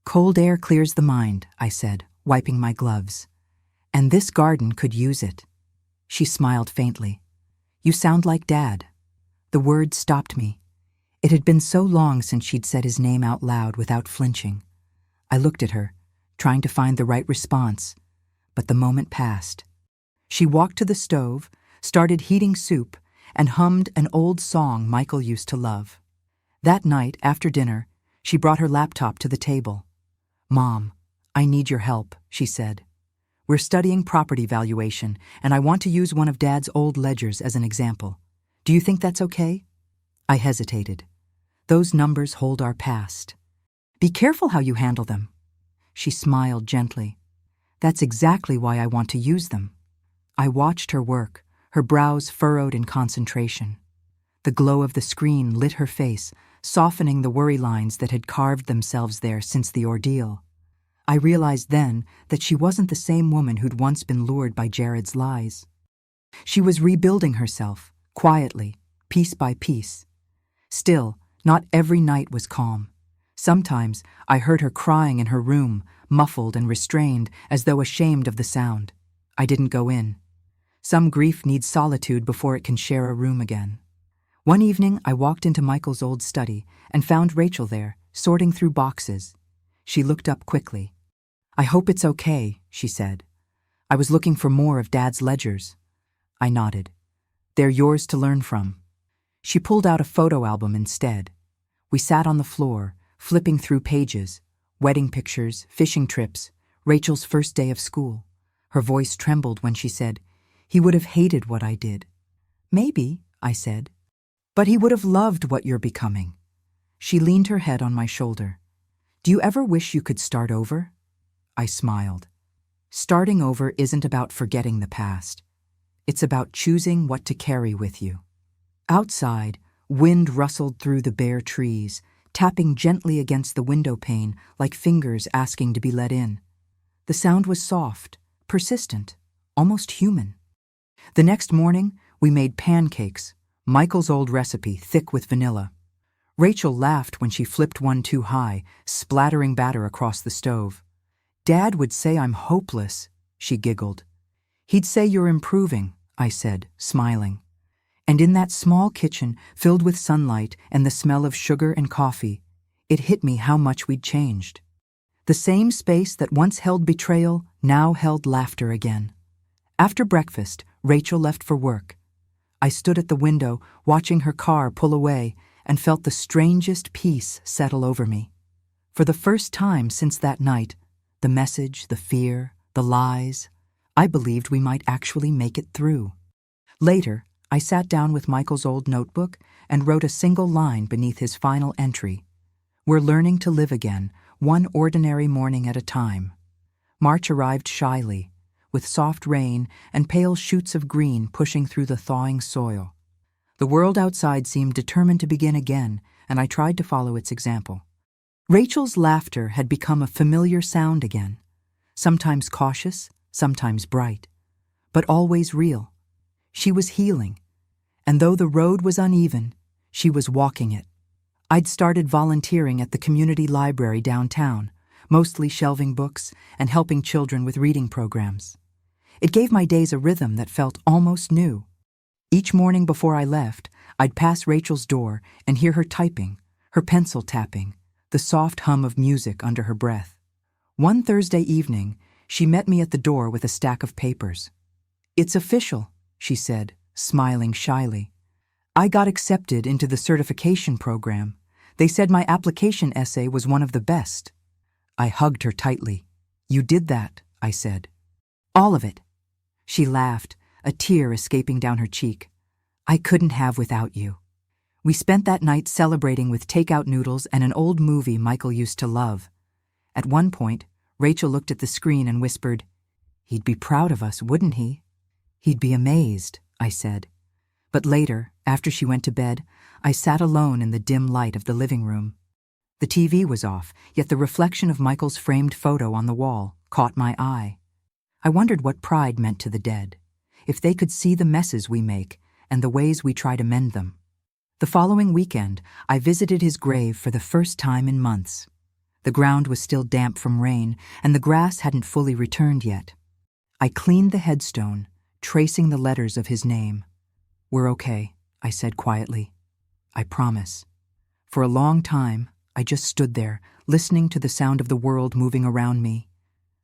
"Cold air clears the mind," I said, wiping my gloves. "And this garden could use it." She smiled faintly. "You sound like Dad." The word stopped me. It had been so long since she'd said his name out loud without flinching. I looked at her, trying to find the right response, but the moment passed. She walked to the stove, started heating soup, and hummed an old song Michael used to love. That night, after dinner, she brought her laptop to the table. "Mom, I need your help," she said. "We're studying property valuation, and I want to use one of Dad's old ledgers as an example. Do you think that's okay?" I hesitated. "Those numbers hold our past. Be careful how you handle them." She smiled gently. "That's exactly why I want to use them." I watched her work, her brows furrowed in concentration. The glow of the screen lit her face, softening the worry lines that had carved themselves there since the ordeal. I realized then that she wasn't the same woman who'd once been lured by Jared's lies. She was rebuilding herself, quietly, piece by piece. Still, not every night was calm. Sometimes I heard her crying in her room, muffled and restrained, as though ashamed of the sound. I didn't go in. Some grief needs solitude before it can share a room again. One evening, I walked into Michael's old study and found Rachel there, sorting through boxes. She looked up quickly. "I hope it's okay," she said. "I was looking for more of Dad's ledgers." I nodded. "They're yours to learn from." She pulled out a photo album instead. We sat on the floor, flipping through pages, wedding pictures, fishing trips, Rachel's first day of school. Her voice trembled when she said, "He would have hated what I did." "Maybe," I said. "But he would have loved what you're becoming." She leaned her head on my shoulder. "Do you ever wish you could start over?" I smiled. Starting over isn't about forgetting the past. It's about choosing what to carry with you. Outside, wind rustled through the bare trees, tapping gently against the window pane like fingers asking to be let in. The sound was soft, persistent, almost human. The next morning, we made pancakes, Michael's old recipe, thick with vanilla. Rachel laughed when she flipped one too high, splattering batter across the stove. "Dad would say I'm hopeless," she giggled. "He'd say you're improving," I said, smiling. And in that small kitchen, filled with sunlight and the smell of sugar and coffee, it hit me how much we'd changed. The same space that once held betrayal now held laughter again. After breakfast, Rachel left for work. I stood at the window, watching her car pull away, and felt the strangest peace settle over me. For the first time since that night, the message, the fear, the lies, I believed we might actually make it through. Later, I sat down with Michael's old notebook and wrote a single line beneath his final entry. "We're learning to live again, one ordinary morning at a time." March arrived shyly, with soft rain and pale shoots of green pushing through the thawing soil. The world outside seemed determined to begin again, and I tried to follow its example. Rachel's laughter had become a familiar sound again, sometimes cautious, sometimes bright, but always real. She was healing, and though the road was uneven, she was walking it. I'd started volunteering at the community library downtown, mostly shelving books and helping children with reading programs. It gave my days a rhythm that felt almost new. Each morning before I left, I'd pass Rachel's door and hear her typing, her pencil tapping, the soft hum of music under her breath. One Thursday evening, she met me at the door with a stack of papers. "It's official," she said, smiling shyly. "I got accepted into the certification program. They said my application essay was one of the best." I hugged her tightly. "You did that," I said. "All of it." She laughed, a tear escaping down her cheek. "I couldn't have without you." We spent that night celebrating with takeout noodles and an old movie Michael used to love. At one point, Rachel looked at the screen and whispered, "He'd be proud of us, wouldn't he?" "He'd be amazed," I said. But later, after she went to bed, I sat alone in the dim light of the living room. The TV was off, yet the reflection of Michael's framed photo on the wall caught my eye. I wondered what pride meant to the dead, if they could see the messes we make and the ways we try to mend them. The following weekend, I visited his grave for the first time in months. The ground was still damp from rain, and the grass hadn't fully returned yet. I cleaned the headstone, tracing the letters of his name. "We're okay," I said quietly. "I promise." For a long time, I just stood there, listening to the sound of the world moving around me.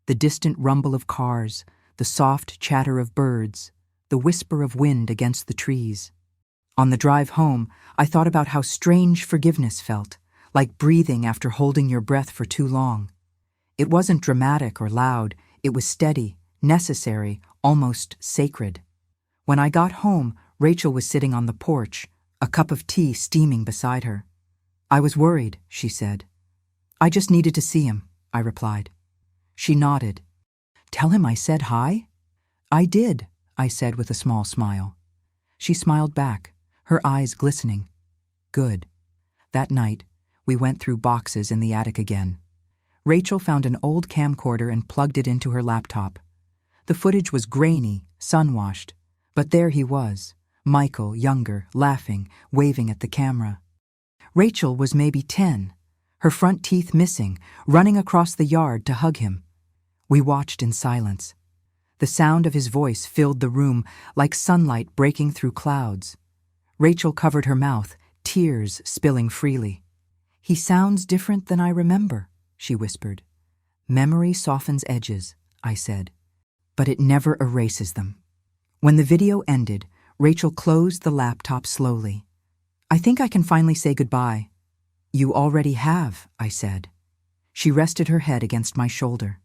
The distant rumble of cars, the soft chatter of birds, the whisper of wind against the trees. On the drive home, I thought about how strange forgiveness felt, like breathing after holding your breath for too long. It wasn't dramatic or loud, it was steady, necessary, almost sacred. When I got home, Rachel was sitting on the porch, a cup of tea steaming beside her. "I was worried," she said. "I just needed to see him," I replied. She nodded. "Tell him I said hi?" "I did," I said with a small smile. She smiled back, her eyes glistening. "Good." That night, we went through boxes in the attic again. Rachel found an old camcorder and plugged it into her laptop. The footage was grainy, sun-washed, but there he was, Michael, younger, laughing, waving at the camera. Rachel was maybe 10, her front teeth missing, running across the yard to hug him. We watched in silence. The sound of his voice filled the room like sunlight breaking through clouds. Rachel covered her mouth, tears spilling freely. "He sounds different than I remember," she whispered. "Memory softens edges," I said, "but it never erases them." When the video ended, Rachel closed the laptop slowly. "I think I can finally say goodbye." "You already have," I said. She rested her head against my shoulder.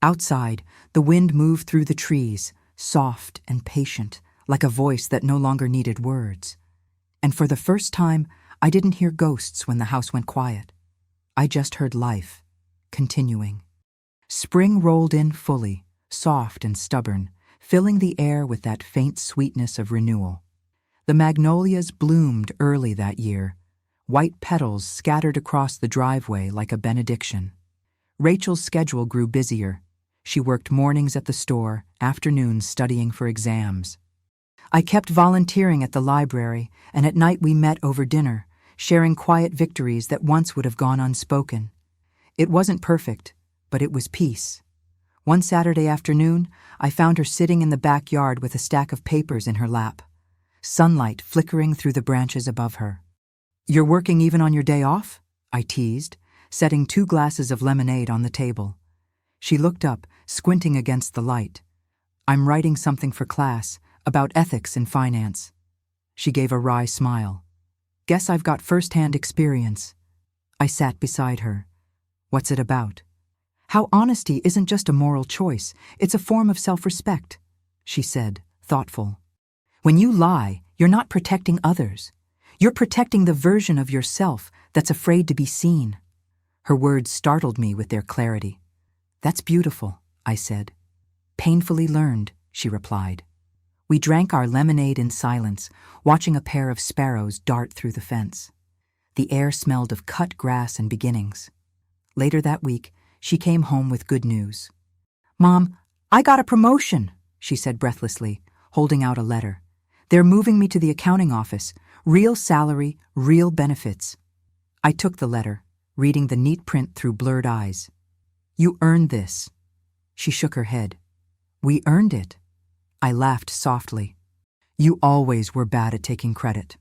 Outside, the wind moved through the trees, soft and patient, like a voice that no longer needed words. And for the first time, I didn't hear ghosts when the house went quiet. I just heard life, continuing. Spring rolled in fully, soft and stubborn, filling the air with that faint sweetness of renewal. The magnolias bloomed early that year, white petals scattered across the driveway like a benediction. Rachel's schedule grew busier. She worked mornings at the store, afternoons studying for exams. I kept volunteering at the library, and at night we met over dinner, sharing quiet victories that once would have gone unspoken. It wasn't perfect, but it was peace. One Saturday afternoon, I found her sitting in the backyard with a stack of papers in her lap, sunlight flickering through the branches above her. "You're working even on your day off?" I teased, setting 2 glasses of lemonade on the table. She looked up, squinting against the light. "I'm writing something for class, about ethics in finance." She gave a wry smile. "Guess I've got first-hand experience." I sat beside her. "What's it about?" "How honesty isn't just a moral choice, it's a form of self-respect," she said, thoughtful. "When you lie, You're not protecting others. You're protecting the version of yourself that's afraid to be seen." Her words startled me with their clarity. "That's beautiful," I said. "Painfully learned," she replied. We drank our lemonade in silence, watching a pair of sparrows dart through the fence. The air smelled of cut grass and beginnings. Later that week, she came home with good news. "Mom, I got a promotion," she said breathlessly, holding out a letter. "They're moving me to the accounting office. Real salary, real benefits." I took the letter, reading the neat print through blurred eyes. "You earned this." She shook her head. "We earned it." I laughed softly. "You always were bad at taking credit."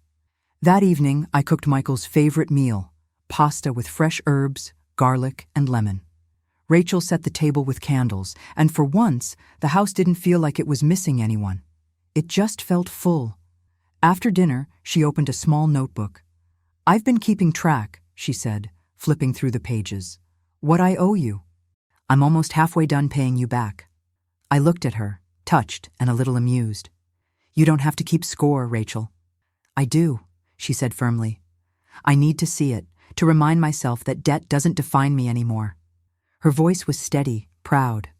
That evening, I cooked Michael's favorite meal, pasta with fresh herbs, garlic, and lemon. Rachel set the table with candles, and for once, the house didn't feel like it was missing anyone. It just felt full. After dinner, she opened a small notebook. "I've been keeping track," she said, flipping through the pages. "What I owe you. I'm almost halfway done paying you back." I looked at her, touched and a little amused. "You don't have to keep score, Rachel." "I do," she said firmly. "I need to see it, to remind myself that debt doesn't define me anymore." Her voice was steady, proud.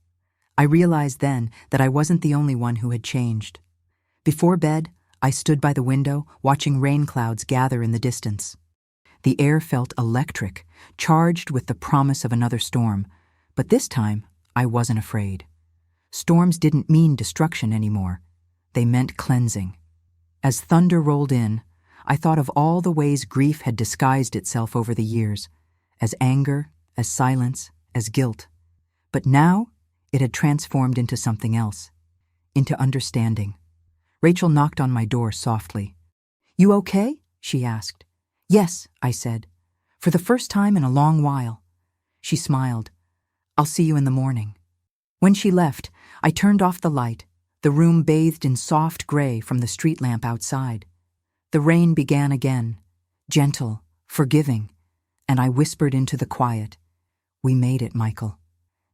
I realized then that I wasn't the only one who had changed. Before bed, I stood by the window, watching rain clouds gather in the distance. The air felt electric, charged with the promise of another storm, but this time I wasn't afraid. Storms didn't mean destruction anymore. They meant cleansing. As thunder rolled in, I thought of all the ways grief had disguised itself over the years, as anger, as silence, as guilt. But now it had transformed into something else, into understanding. Rachel knocked on my door softly. "You okay?" she asked. "Yes," I said, "for the first time in a long while." She smiled. "I'll see you in the morning." When she left, I turned off the light, the room bathed in soft gray from the street lamp outside. The rain began again, gentle, forgiving, and I whispered into the quiet, "We made it, Michael."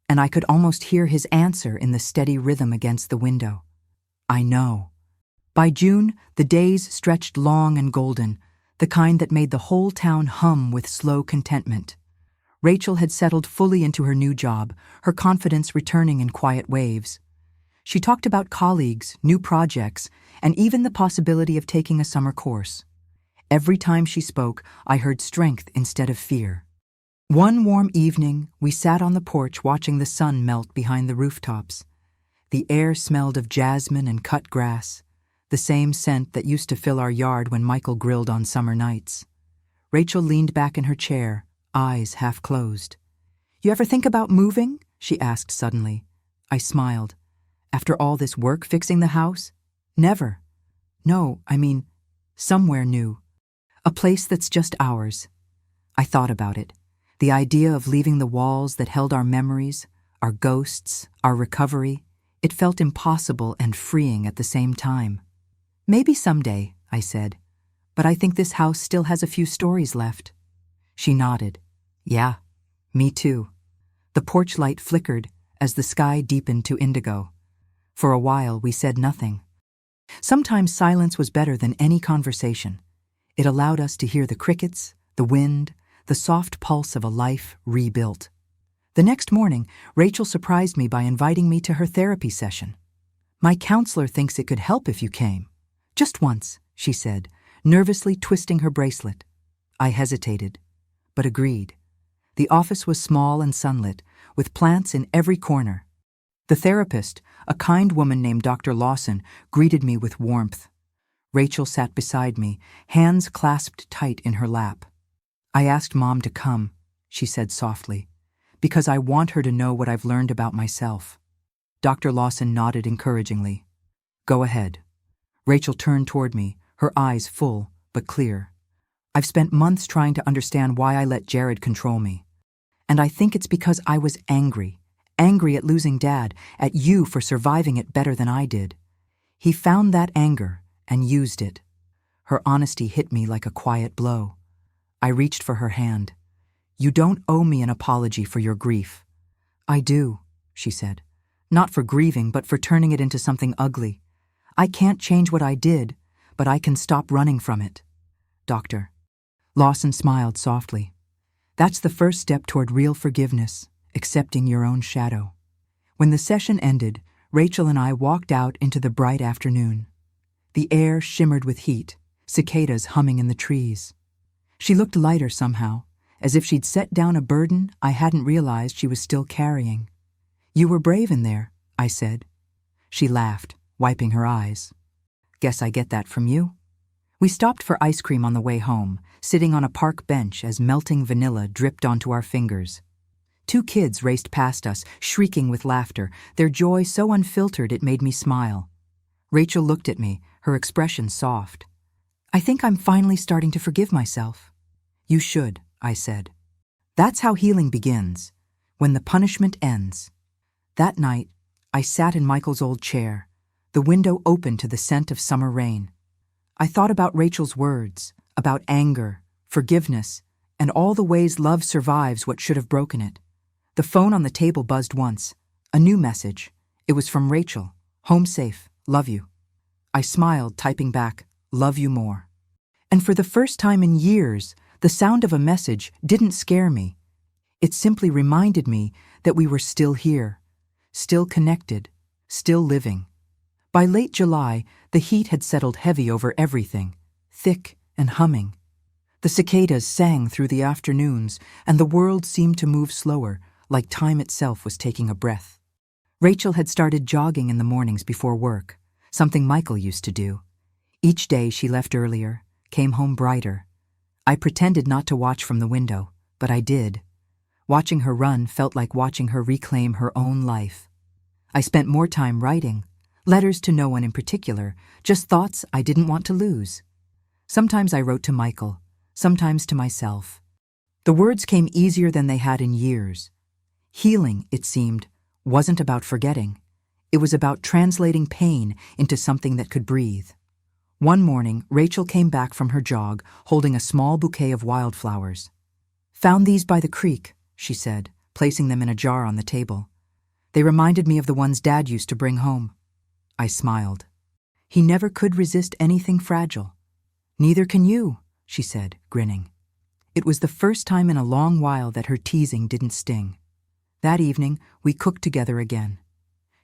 And I could almost hear his answer in the steady rhythm against the window. "I know." By June, the days stretched long and golden, the kind that made the whole town hum with slow contentment. Rachel had settled fully into her new job, her confidence returning in quiet waves. She talked about colleagues, new projects, and even the possibility of taking a summer course. Every time she spoke, I heard strength instead of fear. One warm evening, we sat on the porch watching the sun melt behind the rooftops. The air smelled of jasmine and cut grass, the same scent that used to fill our yard when Michael grilled on summer nights. Rachel leaned back in her chair, eyes half closed. "You ever think about moving?" she asked suddenly. I smiled. "After all this work fixing the house? Never. No, I mean, somewhere new. A place that's just ours." I thought about it. The idea of leaving the walls that held our memories, our ghosts, our recovery, it felt impossible and freeing at the same time. "Maybe someday," I said, "but I think this house still has a few stories left." She nodded. "Yeah, me too." The porch light flickered as the sky deepened to indigo. For a while, we said nothing. Sometimes silence was better than any conversation. It allowed us to hear the crickets, the wind, the soft pulse of a life rebuilt. The next morning, Rachel surprised me by inviting me to her therapy session. "My counselor thinks it could help if you came. Just once," she said, nervously twisting her bracelet. I hesitated, but agreed. The office was small and sunlit, with plants in every corner. The therapist, a kind woman named Dr. Lawson, greeted me with warmth. Rachel sat beside me, hands clasped tight in her lap. "I asked Mom to come," she said softly, "because I want her to know what I've learned about myself." Dr. Lawson nodded encouragingly. "Go ahead." Rachel turned toward me, her eyes full but clear. "I've spent months trying to understand why I let Jared control me. And I think it's because I was angry at losing Dad, at you for surviving it better than I did. He found that anger and used it." Her honesty hit me like a quiet blow. I reached for her hand. "You don't owe me an apology for your grief." "I do," she said. "Not for grieving, but for turning it into something ugly. I can't change what I did, but I can stop running from it. Doctor. Lawson smiled softly. That's the first step toward real forgiveness, accepting your own shadow. When the session ended, Rachel and I walked out into the bright afternoon. The air shimmered with heat, cicadas humming in the trees. She looked lighter somehow, as if she'd set down a burden I hadn't realized she was still carrying. You were brave in there, I said. She laughed, wiping her eyes. Guess I get that from you. We stopped for ice cream on the way home, sitting on a park bench as melting vanilla dripped onto our fingers. 2 kids raced past us, shrieking with laughter, their joy so unfiltered it made me smile. Rachel looked at me, her expression soft. I think I'm finally starting to forgive myself. You should, I said. That's how healing begins, when the punishment ends. That night, I sat in Michael's old chair, the window open to the scent of summer rain. I thought about Rachel's words, about anger, forgiveness, and all the ways love survives what should have broken it. The phone on the table buzzed once. A new message. It was from Rachel. Home safe. Love you. I smiled, typing back, love you more. And for the first time in years, the sound of a message didn't scare me. It simply reminded me that we were still here, still connected, still living. By late July, the heat had settled heavy over everything, thick and humming. The cicadas sang through the afternoons, and the world seemed to move slower, like time itself was taking a breath. Rachel had started jogging in the mornings before work, something Michael used to do. Each day she left earlier, came home brighter. I pretended not to watch from the window, but I did. Watching her run felt like watching her reclaim her own life. I spent more time writing, letters to no one in particular, just thoughts I didn't want to lose. Sometimes I wrote to Michael, sometimes to myself. The words came easier than they had in years. Healing, it seemed, wasn't about forgetting. It was about translating pain into something that could breathe. One morning, Rachel came back from her jog, holding a small bouquet of wildflowers. Found these by the creek, she said, placing them in a jar on the table. They reminded me of the ones Dad used to bring home. I smiled. He never could resist anything fragile. Neither can you, she said, grinning. It was the first time in a long while that her teasing didn't sting. That evening, we cooked together again.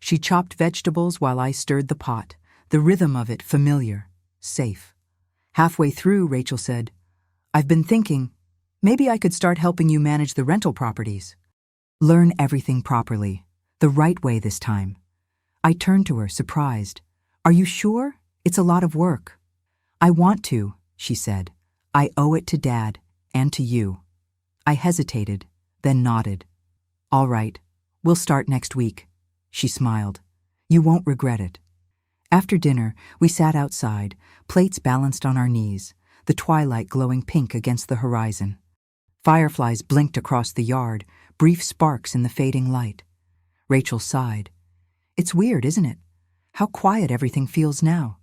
She chopped vegetables while I stirred the pot, the rhythm of it familiar, safe. Halfway through, Rachel said, I've been thinking, maybe I could start helping you manage the rental properties. Learn everything properly, the right way this time. I turned to her, surprised. Are you sure? It's a lot of work. I want to, she said. I owe it to Dad and to you. I hesitated, then nodded. All right, we'll start next week. She smiled. You won't regret it. After dinner, we sat outside, plates balanced on our knees, the twilight glowing pink against the horizon. Fireflies blinked across the yard, brief sparks in the fading light. Rachel sighed. It's weird, isn't it? How quiet everything feels now.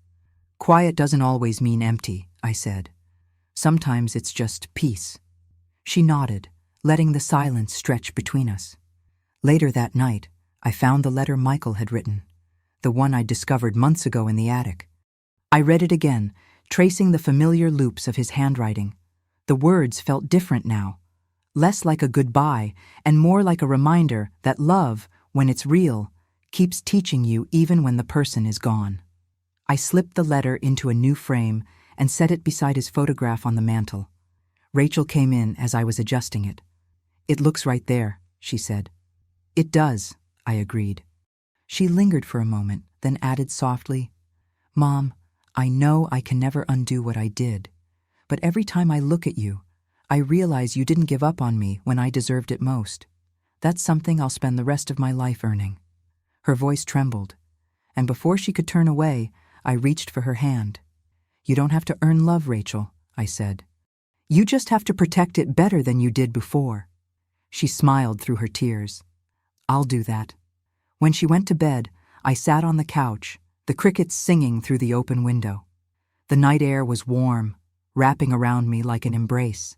Quiet doesn't always mean empty, I said. Sometimes it's just peace. She nodded, letting the silence stretch between us. Later that night, I found the letter Michael had written, the one I'd discovered months ago in the attic. I read it again, tracing the familiar loops of his handwriting. The words felt different now, less like a goodbye and more like a reminder that love, when it's real, keeps teaching you even when the person is gone. I slipped the letter into a new frame and set it beside his photograph on the mantel. Rachel came in as I was adjusting it. It looks right there, she said. It does, I agreed. She lingered for a moment, then added softly, Mom, I know I can never undo what I did, but every time I look at you, I realize you didn't give up on me when I deserved it most. That's something I'll spend the rest of my life earning. Her voice trembled, and before she could turn away, I reached for her hand. You don't have to earn love, Rachel, I said. You just have to protect it better than you did before. She smiled through her tears. I'll do that. When she went to bed, I sat on the couch, the crickets singing through the open window. The night air was warm, wrapping around me like an embrace.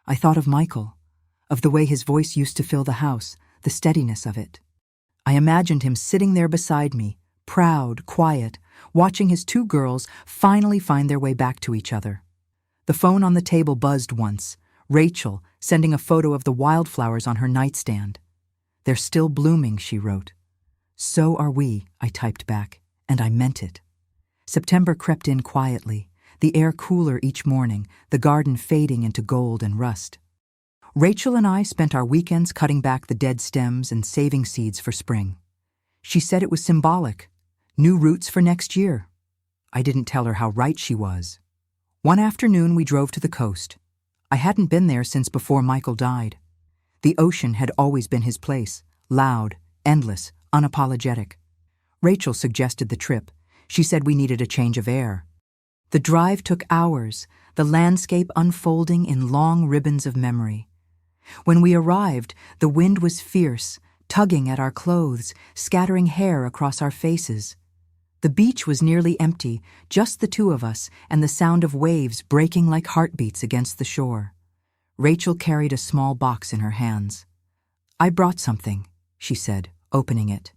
I thought of Michael, of the way his voice used to fill the house, the steadiness of it. I imagined him sitting there beside me, proud, quiet, watching his two girls finally find their way back to each other. The phone on the table buzzed once, Rachel sending a photo of the wildflowers on her nightstand. "They're still blooming," she wrote. "So are we," I typed back, and I meant it. September crept in quietly, the air cooler each morning, the garden fading into gold and rust. Rachel and I spent our weekends cutting back the dead stems and saving seeds for spring. She said it was symbolic, new roots for next year. I didn't tell her how right she was. One afternoon we drove to the coast. I hadn't been there since before Michael died. The ocean had always been his place, loud, endless, unapologetic. Rachel suggested the trip. She said we needed a change of air. The drive took hours, the landscape unfolding in long ribbons of memory. When we arrived, the wind was fierce, tugging at our clothes, scattering hair across our faces. The beach was nearly empty, just the two of us and the sound of waves breaking like heartbeats against the shore. Rachel carried a small box in her hands. "I brought something," she said, opening it.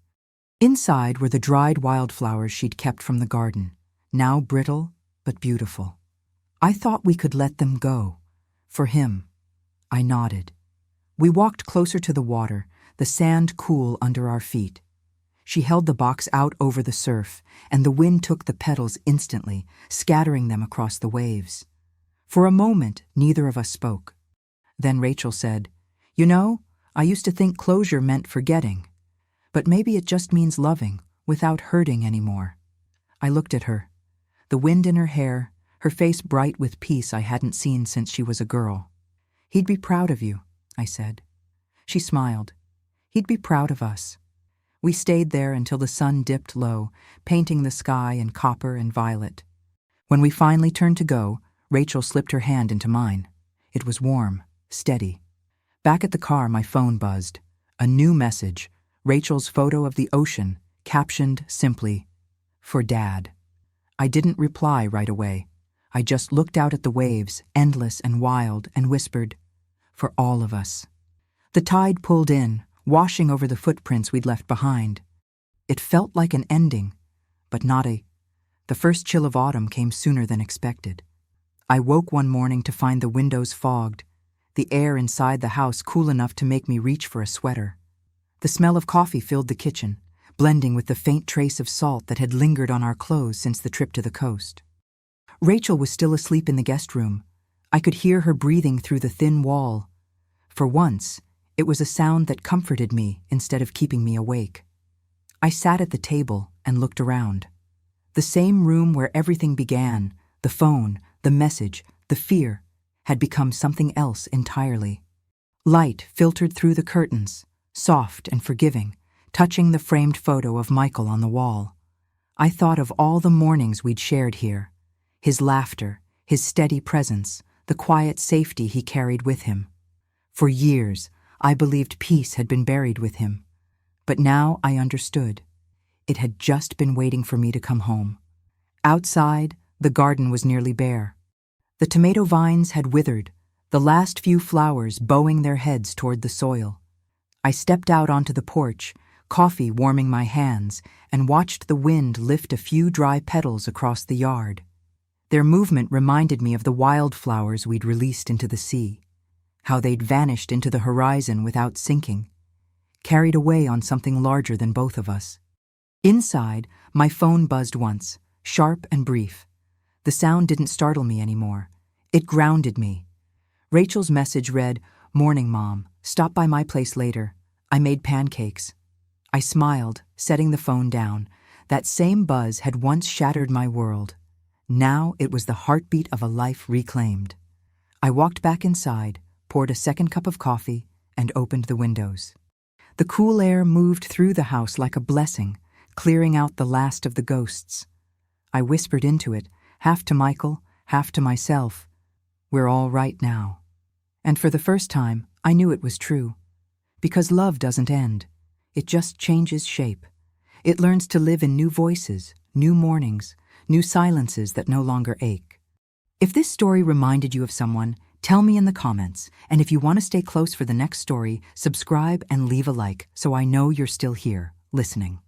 Inside were the dried wildflowers she'd kept from the garden, now brittle but beautiful. I thought we could let them go. For him. I nodded. We walked closer to the water, the sand cool under our feet. She held the box out over the surf, and the wind took the petals instantly, scattering them across the waves. For a moment, neither of us spoke. Then Rachel said, "You know, I used to think closure meant forgetting. But maybe it just means loving, without hurting anymore." I looked at her. The wind in her hair, her face bright with peace I hadn't seen since she was a girl. "He'd be proud of you," I said. She smiled. "He'd be proud of us." We stayed there until the sun dipped low, painting the sky in copper and violet. When we finally turned to go, Rachel slipped her hand into mine. It was warm, steady. Back at the car, my phone buzzed. A new message, Rachel's photo of the ocean, captioned simply, "For Dad." I didn't reply right away. I just looked out at the waves, endless and wild, and whispered, "For all of us." The tide pulled in, washing over the footprints we'd left behind. It felt like an ending, but not a. The first chill of autumn came sooner than expected. I woke one morning to find the windows fogged, the air inside the house cool enough to make me reach for a sweater. The smell of coffee filled the kitchen, blending with the faint trace of salt that had lingered on our clothes since the trip to the coast. Rachel was still asleep in the guest room. I could hear her breathing through the thin wall. For once, it was a sound that comforted me instead of keeping me awake. I sat at the table and looked around. The same room where everything began, the phone, the message, the fear, had become something else entirely. Light filtered through the curtains, soft and forgiving, touching the framed photo of Michael on the wall. I thought of all the mornings we'd shared here, his laughter, his steady presence, the quiet safety he carried with him. For years, I believed peace had been buried with him. But now I understood. It had just been waiting for me to come home. Outside, the garden was nearly bare. The tomato vines had withered, the last few flowers bowing their heads toward the soil. I stepped out onto the porch, coffee warming my hands, and watched the wind lift a few dry petals across the yard. Their movement reminded me of the wildflowers we'd released into the sea, how they'd vanished into the horizon without sinking, carried away on something larger than both of us. Inside, my phone buzzed once, sharp and brief. The sound didn't startle me anymore. It grounded me. Rachel's message read, "Morning, Mom. Stop by my place later. I made pancakes." I smiled, setting the phone down. That same buzz had once shattered my world. Now it was the heartbeat of a life reclaimed. I walked back inside, poured a second cup of coffee, and opened the windows. The cool air moved through the house like a blessing, clearing out the last of the ghosts. I whispered into it, half to Michael, half to myself, "We're all right now." And for the first time, I knew it was true. Because love doesn't end. It just changes shape. It learns to live in new voices, new mornings, new silences that no longer ache. If this story reminded you of someone, tell me in the comments, and if you want to stay close for the next story, subscribe and leave a like so I know you're still here, listening.